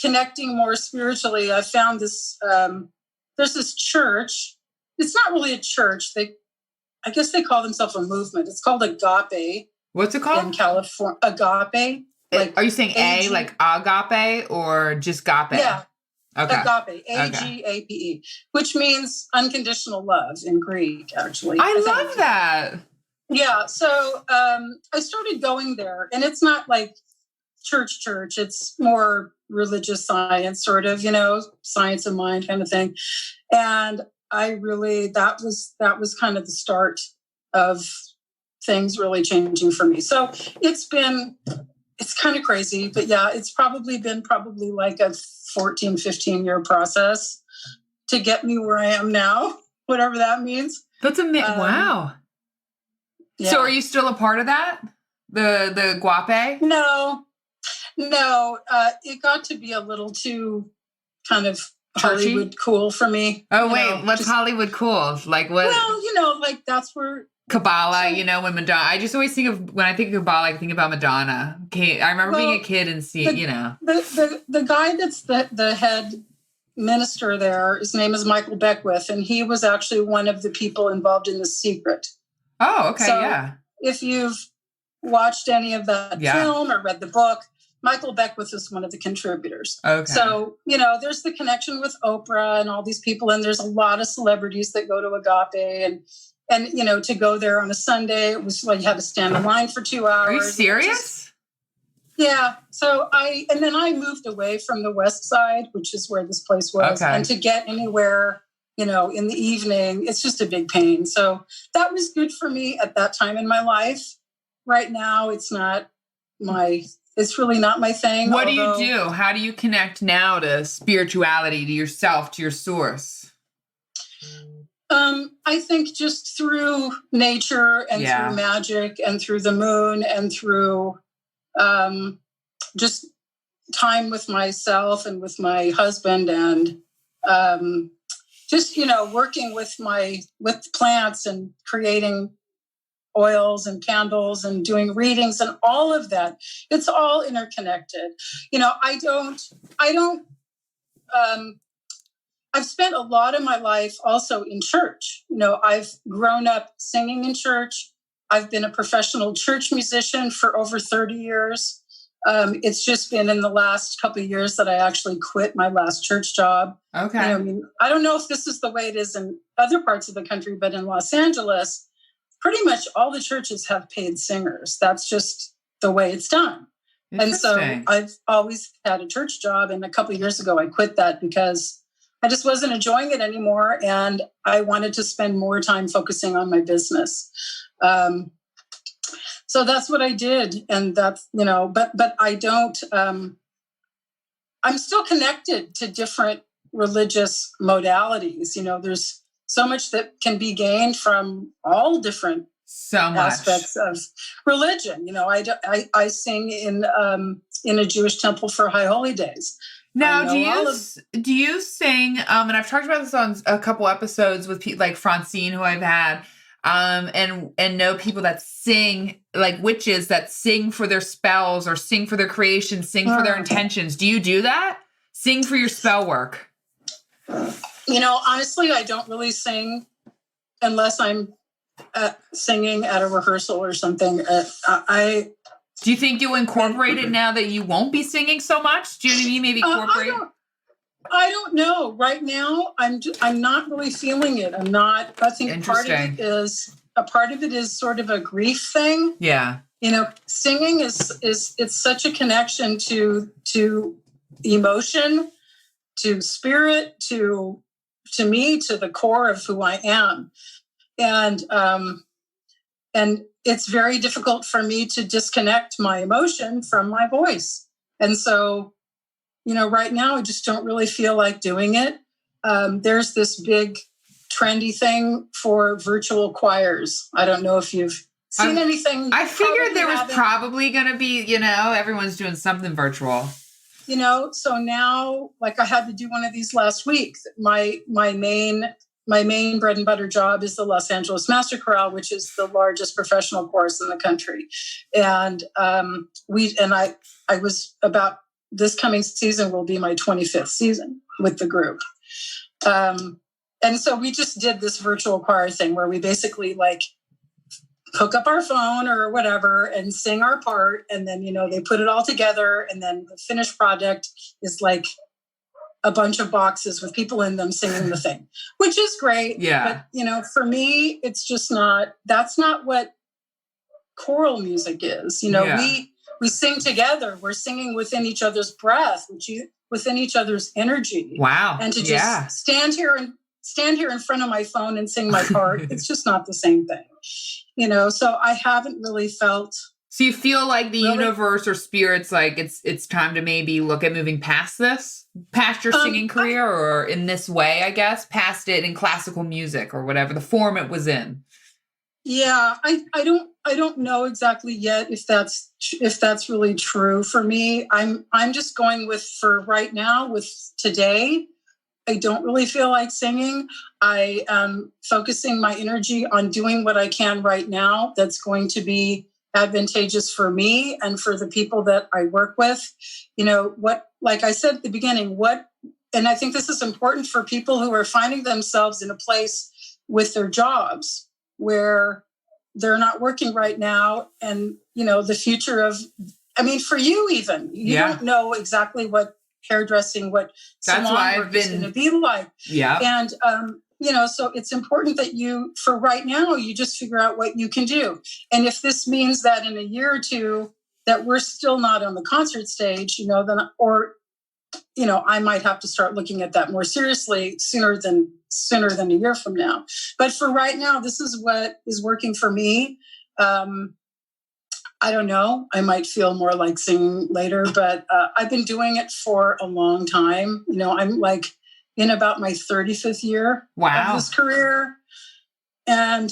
connecting more spiritually. I found this, there's this church. It's not really a church. I guess they call themselves a movement. It's called Agape. What's it called? In California. Agape. Are you saying A like agape or just agape? Yeah. Okay. Agape. AGAPE, which means unconditional love in Greek, actually. I love that. Yeah. So I started going there, and it's not like church. It's more religious science, sort of, science of mind kind of thing. And I really, that was kind of the start of things really changing for me. So it's kind of crazy, but yeah, it's probably been like a 14, 15 year process to get me where I am now, whatever that means. That's amazing. Wow. Yeah. So are you still a part of that? The Guape? No. It got to be a little too kind of churchy? Hollywood cool for me. Oh, wait, what's Hollywood cool? Like what? Well, like that's where Kabbalah, when Madonna, I just always think of, when I think of Kabbalah, I think about Madonna. Okay, I remember being a kid and seeing, The guy that's the head minister there, his name is Michael Beckwith, and he was actually one of the people involved in The Secret. Oh, okay, so if you've watched any of that film or read the book, Michael Beckwith is one of the contributors. Okay. So, there's the connection with Oprah and all these people, and there's a lot of celebrities that go to Agape, and to go there on a Sunday, it was like you had to stand in line for 2 hours. Are you serious? Yeah. So then I moved away from the West Side, which is where this place was. Okay. And to get anywhere, in the evening, it's just a big pain. So that was good for me at that time in my life. Right now, it's really not my thing. What do you do? How do you connect now to spirituality, to yourself, to your source? I think just through nature and through magic and through the moon and through just time with myself and with my husband and just, working with plants and creating oils and candles and doing readings and all of that. It's all interconnected. I've spent a lot of my life also in church. I've grown up singing in church. I've been a professional church musician for over 30 years. It's just been in the last couple of years that I actually quit my last church job. Okay. I don't know if this is the way it is in other parts of the country, but in Los Angeles, pretty much all the churches have paid singers. That's just the way it's done. And so I've always had a church job. And a couple of years ago, I quit that because I just wasn't enjoying it anymore. And I wanted to spend more time focusing on my business. So that's what I did. And that's, but I don't, I'm still connected to different religious modalities. There's so much that can be gained from all different aspects of religion. I sing in a Jewish temple for High Holy Days. Now, know all of. do you sing? And I've talked about this on a couple episodes with like Francine, who I've had, and know people that sing, like witches that sing for their spells or sing for their creations, sing for their intentions. Do you do that? Sing for your spell work? Honestly, I don't really sing unless I'm singing at a rehearsal or something. Do you think you'll incorporate it now that you won't be singing so much? Do you know what I mean? Maybe incorporate. I don't know. Right now, I'm not really feeling it. I'm not. I think part of it is sort of a grief thing. Yeah. Singing is it's such a connection to emotion, to spirit, to me, to the core of who I am, and it's very difficult for me to disconnect my emotion from my voice. And so, right now I just don't really feel like doing it. There's this big trendy thing for virtual choirs. I don't know if you've seen anything. I figured there was probably going to be, everyone's doing something virtual. So now, like I had to do one of these last week. My main bread and butter job is the Los Angeles Master Chorale, which is the largest professional chorus in the country. And I was about, this coming season will be my 25th season with the group. And so we just did this virtual choir thing where we basically like hook up our phone or whatever and sing our part. And then, they put it all together. And then the finished product is like a bunch of boxes with people in them singing the thing, which is great. Yeah. But, for me, it's just that's not what choral music is. We sing together. We're singing within each other's breath, within each other's energy. Wow. And to just stand here in front of my phone and sing my part, it's just not the same thing. So I haven't really felt. So you feel like the universe or spirits, like it's time to maybe look at moving past your singing career, or in this way, I guess, past it in classical music or whatever the form it was in. Yeah, I don't know exactly yet if that's really true for me. I'm just going with, for right now, with today. I don't really feel like singing. I am focusing my energy on doing what I can right now that's going to be advantageous for me and for the people that I work with. Like I said at the beginning, and I think this is important for people who are finding themselves in a place with their jobs where they're not working right now. And, the future for you even, you don't know exactly what hairdressing, what salon work is going to be like. Yeah. And, so it's important that for right now, you just figure out what you can do. And if this means that in a year or two that we're still not on the concert stage, I might have to start looking at that more seriously sooner than a year from now. But for right now, this is what is working for me. I don't know. I might feel more like singing later, but I've been doing it for a long time. I'm like in about my 35th year of this career. And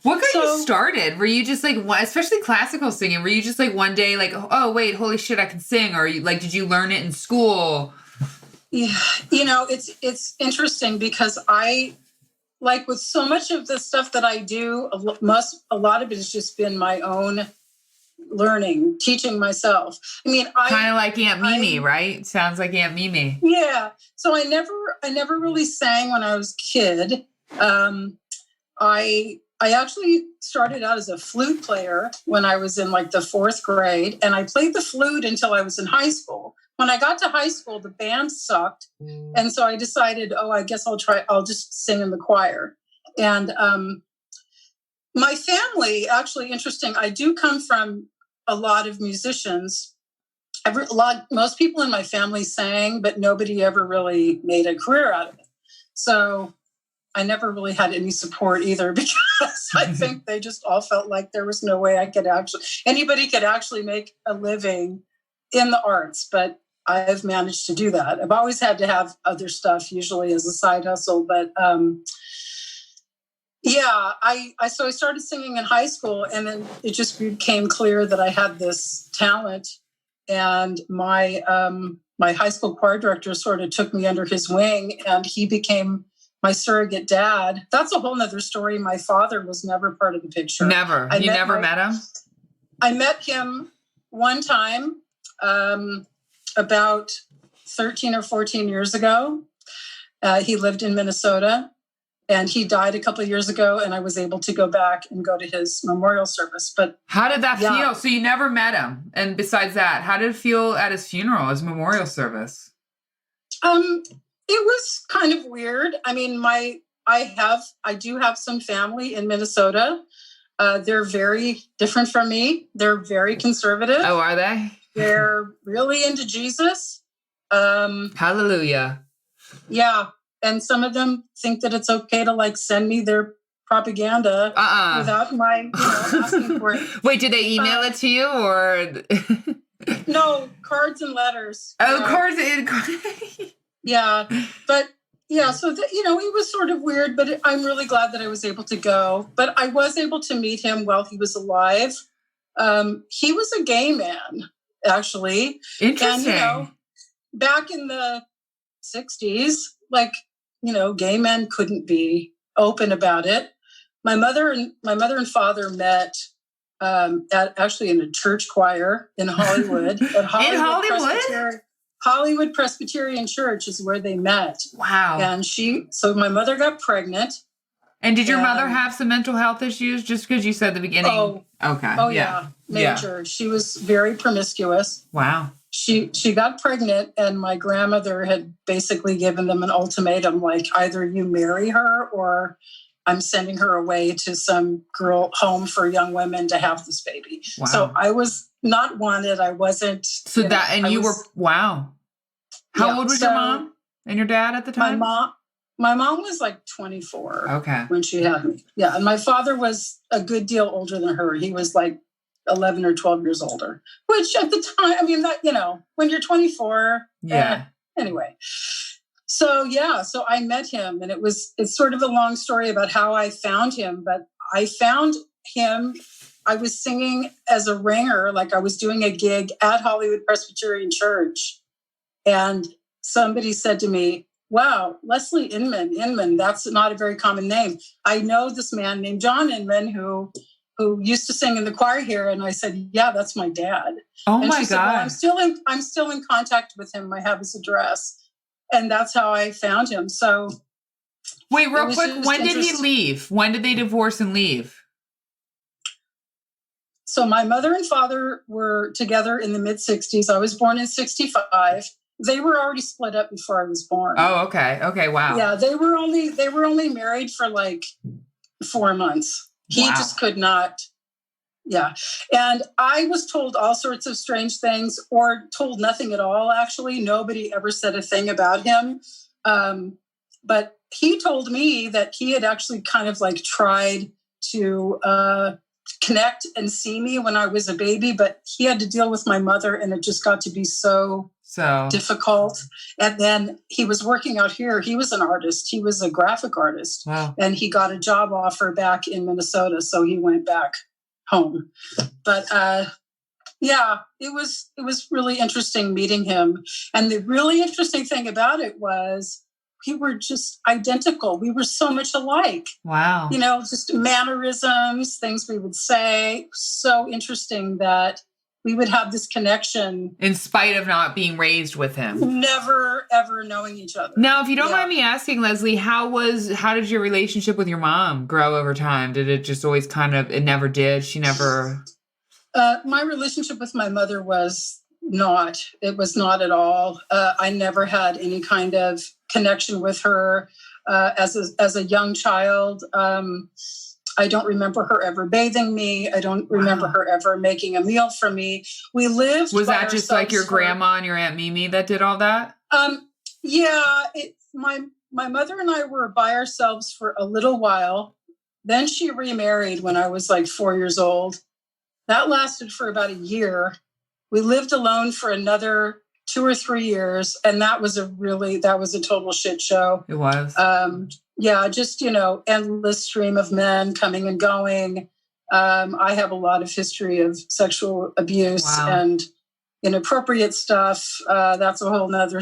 what got you started? Were you just like, especially classical singing, were you just like one day like, oh, wait, holy shit, I can sing? Or did you learn it in school? Yeah, it's interesting because I, like with so much of the stuff that I do, a lot of it has just been my own learning, teaching myself. Kind of like Aunt Mimi, right? Sounds like Aunt Mimi. Yeah. So I never really sang when I was a kid. I actually started out as a flute player when I was in like the 4th grade, and I played the flute until I was in high school. When I got to high school, the band sucked. And so I decided, I guess I'll just sing in the choir. And my family, actually interesting, I do come from a lot of musicians. Most people in my family sang, but nobody ever really made a career out of it. So I never really had any support either, because I think they just all felt like there was no way anybody could actually make a living in the arts. But I've managed to do that. I've always had to have other stuff, usually as a side hustle. But so I started singing in high school, and then it just became clear that I had this talent. And my my high school choir director sort of took me under his wing, and he became my surrogate dad. That's a whole nother story. My father was never part of the picture. Never. You never met him? I met him one time about 13 or 14 years ago. He lived in Minnesota, and he died a couple of years ago, and I was able to go back and go to his memorial service. But how did that feel? So you never met him. And besides that, how did it feel at his funeral, his memorial service? It was kind of weird. I mean, I do have some family in Minnesota. They're very different from me. They're very conservative. Oh, are they? They're really into Jesus. Hallelujah. Yeah. And some of them think that it's okay to like send me their propaganda without my asking for it. Wait, did they email it to you or? No, cards and letters. Oh, cards. Yeah. But yeah, so it was sort of weird, but I'm really glad that I was able to go. But I was able to meet him while he was alive. He was a gay man, actually. Interesting. And, back in the 60s, gay men couldn't be open about it. My mother and father met actually in a church choir in Hollywood. At Hollywood Presbyterian Church is where they met. Wow. And so my mother got pregnant. And did your mother have some mental health issues? Just because you said at the beginning. Oh, okay. Oh yeah. Major. Yeah. She was very promiscuous. Wow. She got pregnant, and my grandmother had basically given them an ultimatum, like either you marry her or I'm sending her away to some girl home for young women to have this baby. Wow. So I was not wanted. I wasn't. So wow. How old was your mom and your dad at the time? My mom was like 24. Okay. When she had me. Yeah. And my father was a good deal older than her. He was like 11 or 12 years older, which at the time, I mean, that, when you're 24. Yeah. Anyway. So I met him, and it's sort of a long story about how I found him, but I found him. I was singing as a ringer, like I was doing a gig at Hollywood Presbyterian Church. And somebody said to me, wow, Leslie Inman, that's not a very common name. I know this man named John Inman who used to sing in the choir here. And I said, yeah, that's my dad. Oh, and my God. Said, well, I'm still in contact with him. I have his address. And that's how I found him. So wait, real quick, when did he leave? When did they divorce and leave? So my mother and father were together in the mid-60s. I was born in 65. They were already split up before I was born. Oh, okay. Okay, wow. Yeah, they were only married for like 4 months. He just could not. Yeah. And I was told all sorts of strange things, or told nothing at all, actually. Nobody ever said a thing about him. But he told me that he had actually kind of like tried to connect and see me when I was a baby, but he had to deal with my mother, and it just got to be so difficult. And then he was working out here. He was an artist. He was a graphic artist. Wow. And he got a job offer back in Minnesota. So he went back home. But it was really interesting meeting him. And the really interesting thing about it was we were just identical. We were so much alike. Wow. Just mannerisms, things we would say. So interesting that we would have this connection. In spite of not being raised with him. Never, ever knowing each other. Now, if you don't mind me asking, Leslie, how did your relationship with your mom grow over time? Did it just always it never did? She never... My relationship with my mother was not at all. I never had any kind of connection with her as a young child. I don't remember her ever bathing me. I don't remember her ever making a meal for me. We lived. Was that just like your grandma and your Aunt Mimi that did all that? Yeah. My mother and I were by ourselves for a little while. Then she remarried when I was like 4 years old. That lasted for about a year. We lived alone for another 2 or 3 years. And that was a total shit show. It was. Just, endless stream of men coming and going. I have a lot of history of sexual abuse. Wow. And inappropriate stuff. That's a whole nother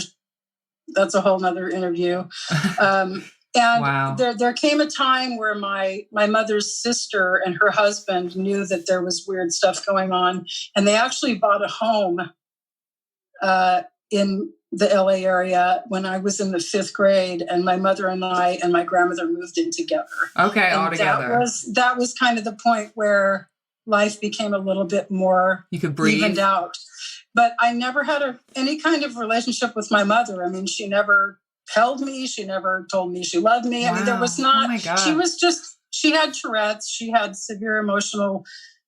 interview. And wow. there came a time where my mother's sister and her husband knew that there was weird stuff going on, and they actually bought a home in the LA area when I was in the 5th grade, and my mother and I and my grandmother moved in together. Okay, and all together. That was kind of the point where life became a little bit more you could breathe. Evened out. But I never had any kind of relationship with my mother. I mean, she never held me. She never told me she loved me. Wow. I mean, there was not, oh my God. she had Tourette's. She had severe emotional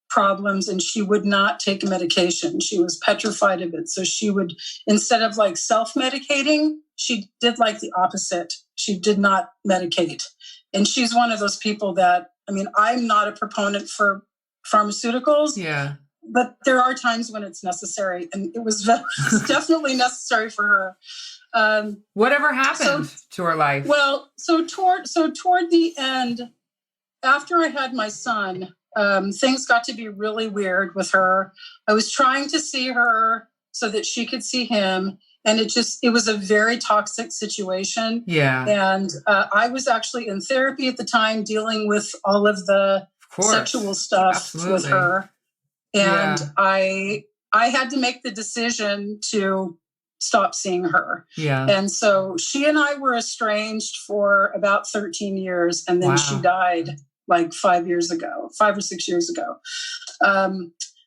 problems, and she would not take a medication. She was petrified of it. So she would, instead of like self-medicating, she did like the opposite. She did not medicate. And she's one of those people that, I mean, I'm not a proponent for pharmaceuticals. Yeah. But there are times when it's necessary, and it was definitely necessary for her. Whatever happened to her life? Well, so toward the end, after I had my son, things got to be really weird with her. I was trying to see her so that she could see him, and it was a very toxic situation. Yeah. And I was actually in therapy at the time, dealing with all of the sexual stuff with her. And I had to make the decision to stop seeing her. Yeah. And so she and I were estranged for about 13 years. And then she died like 5 or 6 years ago.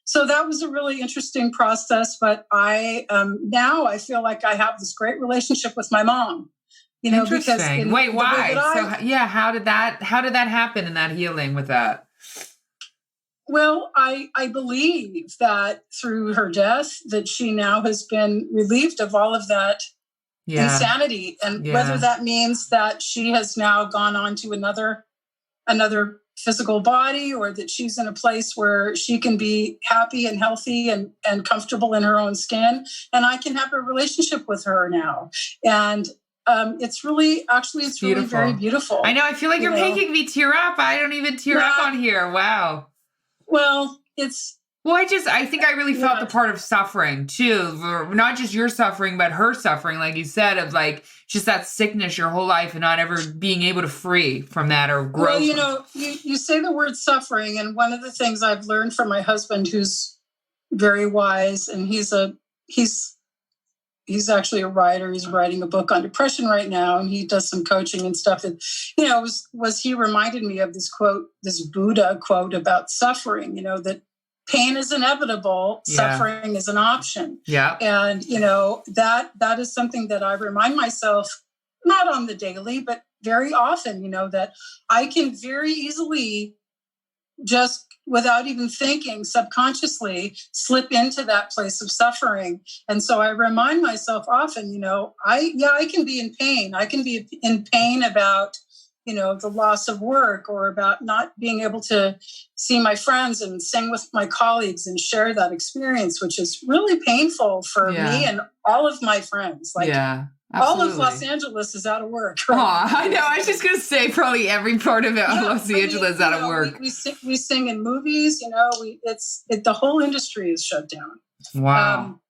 So that was a really interesting process. But now I feel like I have this great relationship with my mom. You know, because wait, why? How did that happen in that healing with that? Well, I believe that through her death that she now has been relieved of all of that insanity. And whether that means that she has now gone on to another physical body, or that she's in a place where she can be happy and healthy and comfortable in her own skin. And I can have a relationship with her now. And it's really very beautiful. I know. I feel like you're making me tear up. I don't even tear up on here. Wow. Well, I think I really felt the part of suffering too. Not just your suffering, but her suffering, like you said, of like just that sickness your whole life and not ever being able to free from that or grow. Well, you know, you say the word suffering, and one of the things I've learned from my husband, who's very wise, and he's actually a writer. He's writing a book on depression right now, and he does some coaching and stuff. And, you know, he reminded me of this quote, this Buddha quote about suffering, you know, that pain is inevitable, suffering is an option. Yeah. And, you know, that is something that I remind myself, not on the daily, but very often, you know, that I can very easily just without even thinking, subconsciously slip into that place of suffering. And so I remind myself often, you know, I can be in pain. I can be in pain about, you know, the loss of work, or about not being able to see my friends and sing with my colleagues and share that experience, which is really painful for me and all of my friends. Like, all of Los Angeles is out of work. Right? I know. I was just going to say probably every part of Los Angeles is out of work. We sing in movies, you know, the whole industry is shut down. Wow.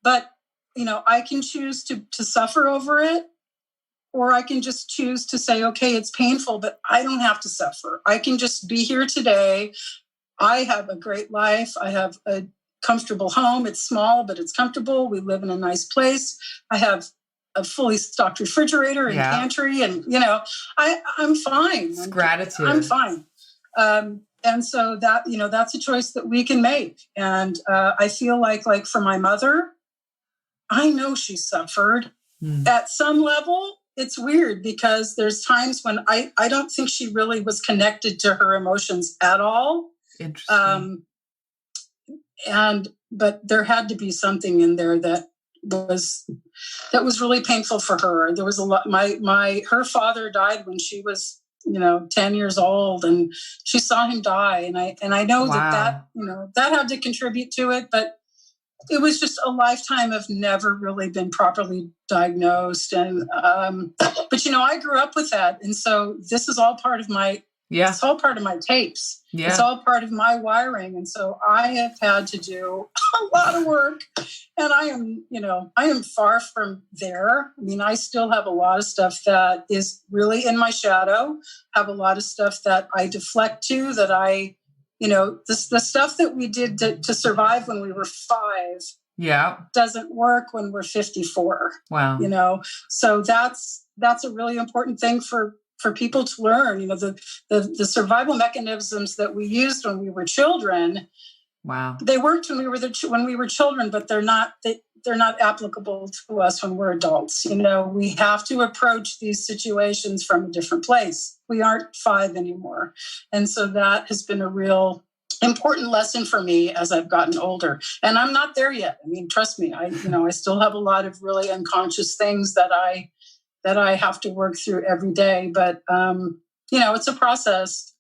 But, you know, I can choose to suffer over it, or I can just choose to say, okay, it's painful, but I don't have to suffer. I can just be here today. I have a great life. I have a comfortable home. It's small, but it's comfortable. We live in a nice place. I have a fully stocked refrigerator and pantry, and you know, I'm fine. It's gratitude. I'm fine. And so that, you know, that's a choice that we can make. And I feel like for my mother, I know she suffered at some level. It's weird because there's times when I don't think she really was connected to her emotions at all. Interesting. But there had to be something in there that was really painful for her. There was a lot. Her father died when she was, you know, 10 years old, and she saw him die. And I know that you know, that had to contribute to it, but it was just a lifetime of never really been properly diagnosed. And, but you know, I grew up with that. And so this is all part of my Yeah. It's all part of my tapes. Yeah. It's all part of my wiring. And so I have had to do a lot of work, and I am far from there. I mean, I still have a lot of stuff that is really in my shadow, have a lot of stuff that I deflect to, that the stuff that we did to survive when we were 5 doesn't work when we're 54. Wow. So that's a really important thing for people to learn. The survival mechanisms that we used when we were children. Wow. They worked when we were children, but they're not applicable to us when we're adults. We have to approach these situations from a different place. We aren't 5 anymore. And so that has been a real important lesson for me as I've gotten older. And I'm not there yet. I mean, trust me, I still have a lot of really unconscious things that I have to work through every day. But, it's a process,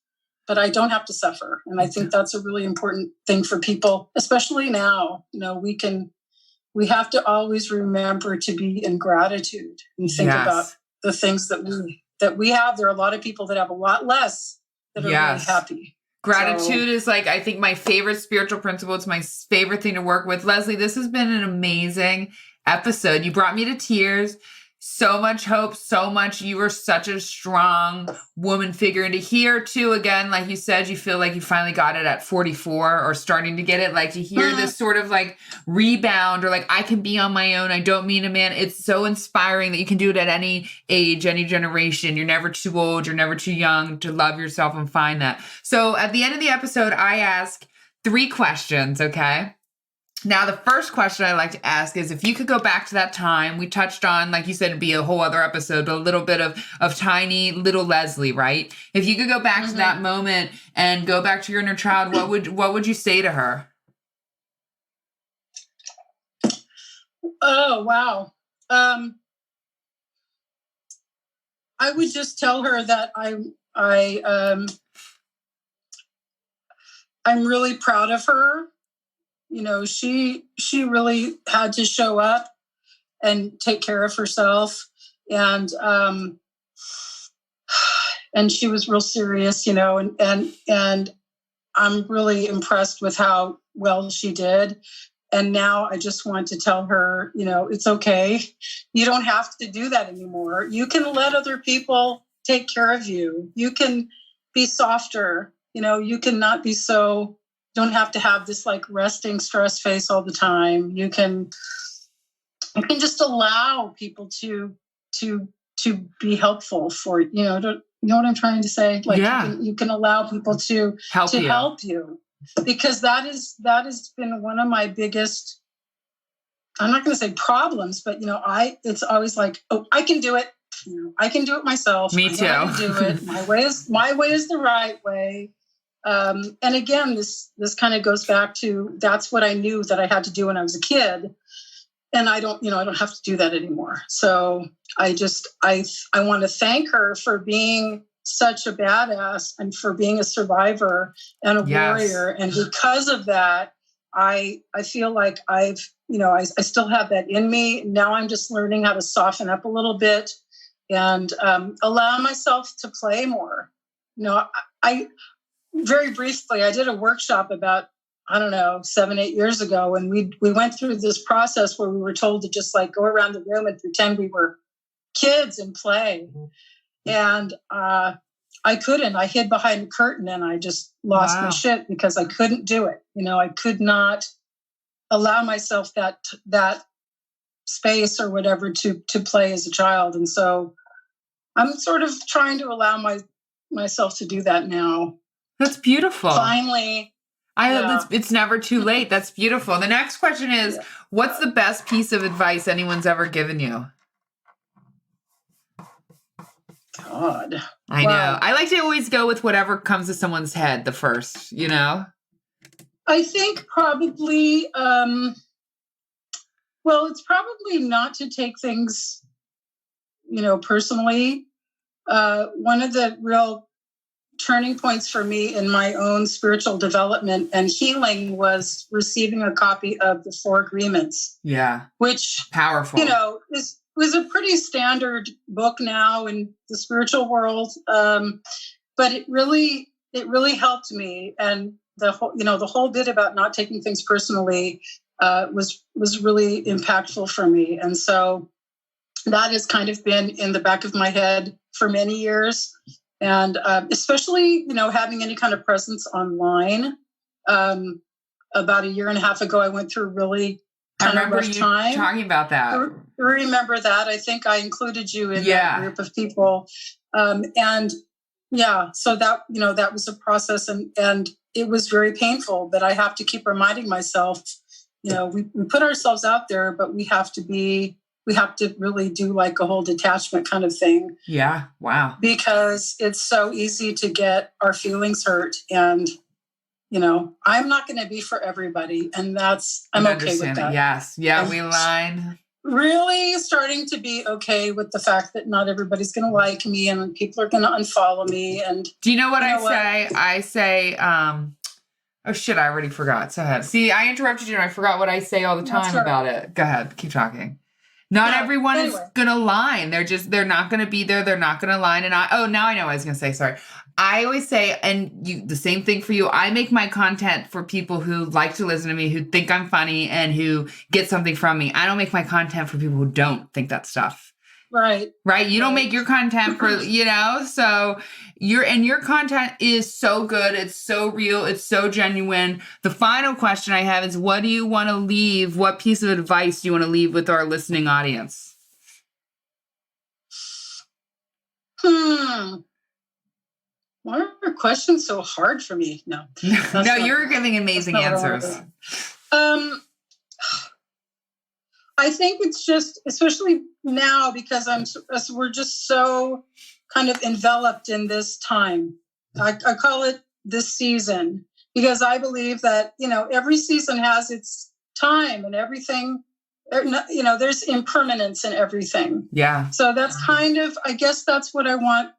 but I don't have to suffer. And I think that's a really important thing for people, especially now. We have to always remember to be in gratitude and think about the things that we have. There are a lot of people that have a lot less that are really happy. Gratitude is I think my favorite spiritual principle. It's my favorite thing to work with. Leslie, this has been an amazing episode. You brought me to tears. So much hope, so much. You were such a strong woman figure. And to hear too, again, like you said, you feel like you finally got it at 44 or starting to get it. To hear this sort of rebound, or I can be on my own. I don't need a man. It's so inspiring that you can do it at any age, any generation. You're never too old. You're never too young to love yourself and find that. So at the end of the episode, I ask 3 questions. Okay. Now, the first question I like to ask is, if you could go back to that time, we touched on, like you said, it'd be a whole other episode, but a little bit of tiny little Leslie, right? If you could go back to that moment and go back to your inner child, what would you say to her? Oh, wow. I would just tell her that I'm really proud of her. She really had to show up and take care of herself. And she was real serious, and I'm really impressed with how well she did. And now I just want to tell her, it's okay. You don't have to do that anymore. You can let other people take care of you. You can be softer. You can not be so, don't have to have this resting stress face all the time. You can just allow people to be helpful for, you know what I'm trying to say? You can allow people to help you. Because that has been one of my biggest, I'm not going to say problems, but it's always I can do it. I can do it myself. Me too. I can do it. My way is the right way. And again, this kind of goes back to, that's what I knew that I had to do when I was a kid. And I don't have to do that anymore. So I want to thank her for being such a badass and for being a survivor and a warrior. And because of that, I feel like I still have that in me. Now I'm just learning how to soften up a little bit and allow myself to play more. I very briefly, I did a workshop about, 7-8 years ago. And we went through this process where we were told to just go around the room and pretend we were kids and play. And I couldn't. I hid behind the curtain and I just lost my shit because I couldn't do it. I could not allow myself that space or whatever to play as a child. And so I'm sort of trying to allow myself to do that now. That's beautiful. Finally. It's never too late. That's beautiful. The next question is, what's the best piece of advice anyone's ever given you? God. I know. I like to always go with whatever comes to someone's head the first, I think probably, it's probably not to take things, personally. One of the real turning points for me in my own spiritual development and healing was receiving a copy of the 4 Agreements. Yeah. Which, powerful, was a pretty standard book now in the spiritual world. but it really helped me. And the whole bit about not taking things personally was really impactful for me. And so that has kind of been in the back of my head for many years. And especially, having any kind of presence online. About a year and a half ago, I went through really kind of rough time. Talking about that. I remember that. I think I included you in that group of people. And yeah, so that, that was a process, and it was very painful, but I have to keep reminding myself, we put ourselves out there, but we have to really do like a whole detachment kind of thing. Yeah. Wow. Because it's so easy to get our feelings hurt, and I'm not going to be for everybody, and I'm okay with that. Yes. Yeah. We align. Really starting to be okay with the fact that not everybody's going to like me, and people are going to unfollow me. And do you know what I say? I say, oh shit, I already forgot. So ahead. See, I interrupted you and I forgot what I say all the time about it. Go ahead. Keep talking. Not everyone is going to line. They're not going to be there. They're not going to line. And now I know what I was going to say. sorry. I always say, and the same thing for you, I make my content for people who like to listen to me, who think I'm funny and who get something from me. I don't make my content for people who don't think that stuff. Right. You don't make your content for, so your content is so good. It's so real. It's so genuine. The final question I have is, what do you want to leave? What piece of advice do you want to leave with our listening audience? Why are questions so hard for me? No. No, you're giving amazing answers. I think it's just, especially now, because we're just so kind of enveloped in this time. I call it this season, because I believe that, every season has its time, and everything, there's impermanence in everything. Yeah. So that's kind of, I guess that's what I want.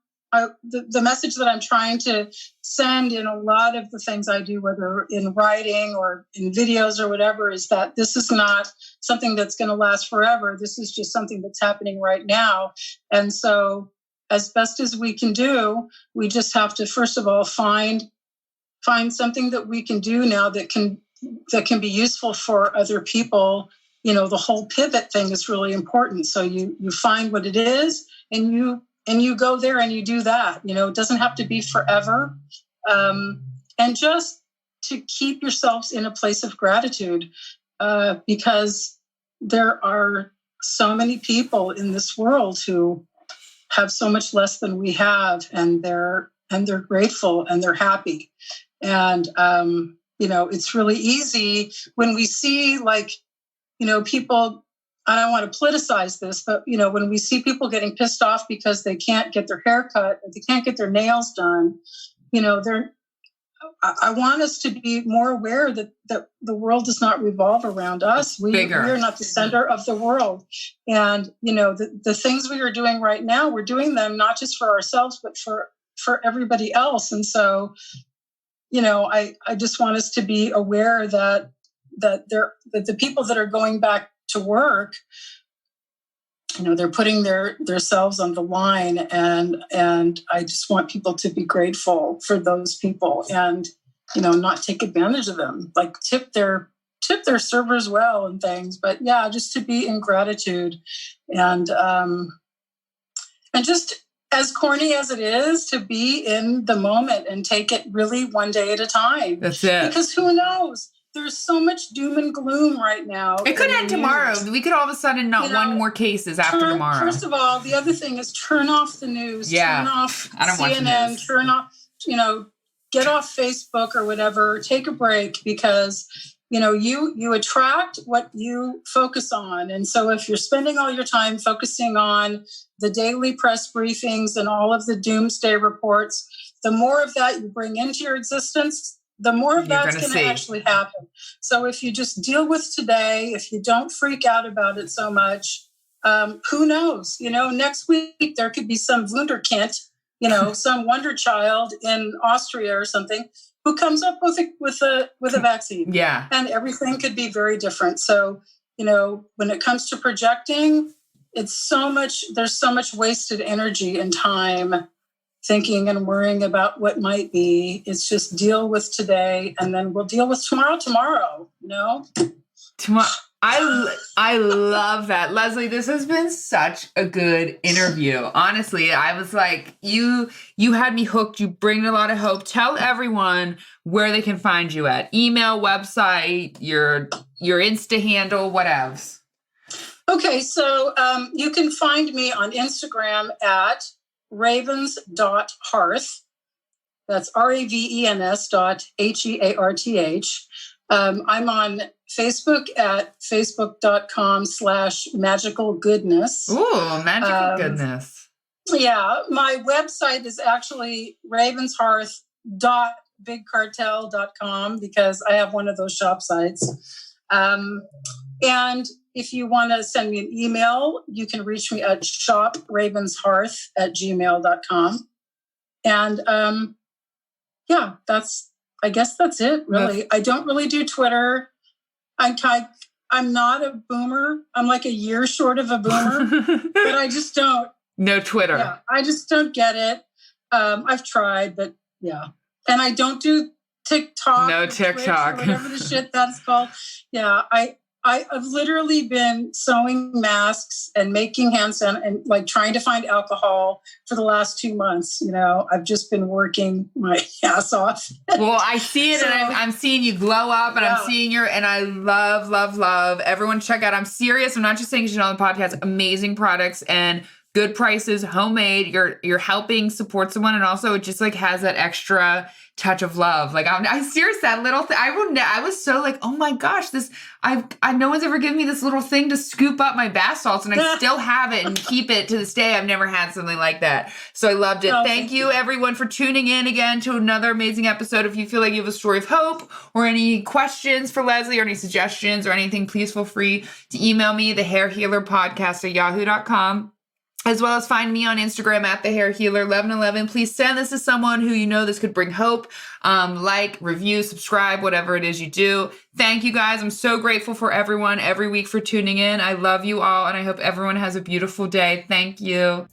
The message that I'm trying to send in a lot of the things I do, whether in writing or in videos or whatever, is that this is not something that's going to last forever. This is just something that's happening right now. And so as best as we can do, we just have to, first of all, find something that we can do now that can be useful for other people. The whole pivot thing is really important. So you find what it is, and you go there and you do that. It doesn't have to be forever. And just to keep yourselves in a place of gratitude, because there are so many people in this world who have so much less than we have, and they're grateful and they're happy. And, it's really easy when we see people, I don't want to politicize this, but, when we see people getting pissed off because they can't get their hair cut or they can't get their nails done, I want us to be more aware that the world does not revolve around us. We are not the center of the world. And, the things we are doing right now, we're doing them not just for ourselves, but for everybody else. And so, I just want us to be aware that the people that are going back to work, they're putting themselves on the line, and I just want people to be grateful for those people, and not take advantage of them, like tip their servers well and things. But yeah, just to be in gratitude, and just, as corny as it is, to be in the moment and take it really one day at a time. That's it. Because who knows? There's so much doom and gloom right now. It could end tomorrow. We could all of a sudden not one more cases after tomorrow. First of all, the other thing is turn off the news. Yeah. Turn off I don't watch CNN. news. Turn off, get off Facebook or whatever. Take a break, because, you attract what you focus on. And so if you're spending all your time focusing on the daily press briefings and all of the doomsday reports, the more of that you bring into your existence, the more of that's going to actually happen. So if you just deal with today, if you don't freak out about it so much, who knows? Next week there could be some Wunderkind, some wonder child in Austria or something, who comes up with a vaccine. Yeah. And everything could be very different. So, when it comes to projecting, there's so much wasted energy and time thinking and worrying about what might be. It's just deal with today, and then we'll deal with tomorrow, you know? Tomorrow. I love that. Leslie, this has been such a good interview. Honestly, I was like, you had me hooked. You bring a lot of hope. Tell everyone where they can find you at. Email, website, your Insta handle, whatevs. Okay, so you can find me on Instagram at Ravens.hearth. That's RAVENS.HEARTH. I'm on Facebook at facebook.com/magicalgoodness. Ooh, magical goodness. Yeah, my website is actually ravenshearth.bigcartel.com because I have one of those shop sites. And if you want to send me an email, you can reach me at shopravenshearth@gmail.com. And yeah, I guess that's it, really. I don't really do Twitter. I'm not a boomer. I'm like a year short of a boomer, but I just don't. No Twitter. Yeah, I just don't get it. I've tried, but yeah. And I don't do TikTok. No TikTok. Or whatever the shit that's called. Yeah, I've literally been sewing masks and making hand sanitizer and like trying to find alcohol for the last 2 months. You know, I've just been working my ass off. Well, I see it, and I'm seeing you glow up, and yeah. I'm seeing and I love, love, love. Everyone check out. I'm serious. I'm not just saying shit on the podcast. Amazing products and good prices, homemade. You're helping support someone, and also it just like has that extra touch of love. Like I serious, that little thing. I was so like, oh my gosh, I no one's ever given me this little thing to scoop up my bath salts, and I still have it and keep it to this day. I've never had something like that. So I loved it. Thank you everyone for tuning in again to another amazing episode. If you feel like you have a story of hope or any questions for Leslie or any suggestions or anything, please feel free to email me, thehairhealerpodcast@yahoo.com. As well as find me on Instagram at thehairhealer1111. Please send this to someone who you know this could bring hope. Like, review, subscribe, whatever it is you do. Thank you guys. I'm so grateful for everyone every week for tuning in. I love you all, and I hope everyone has a beautiful day. Thank you.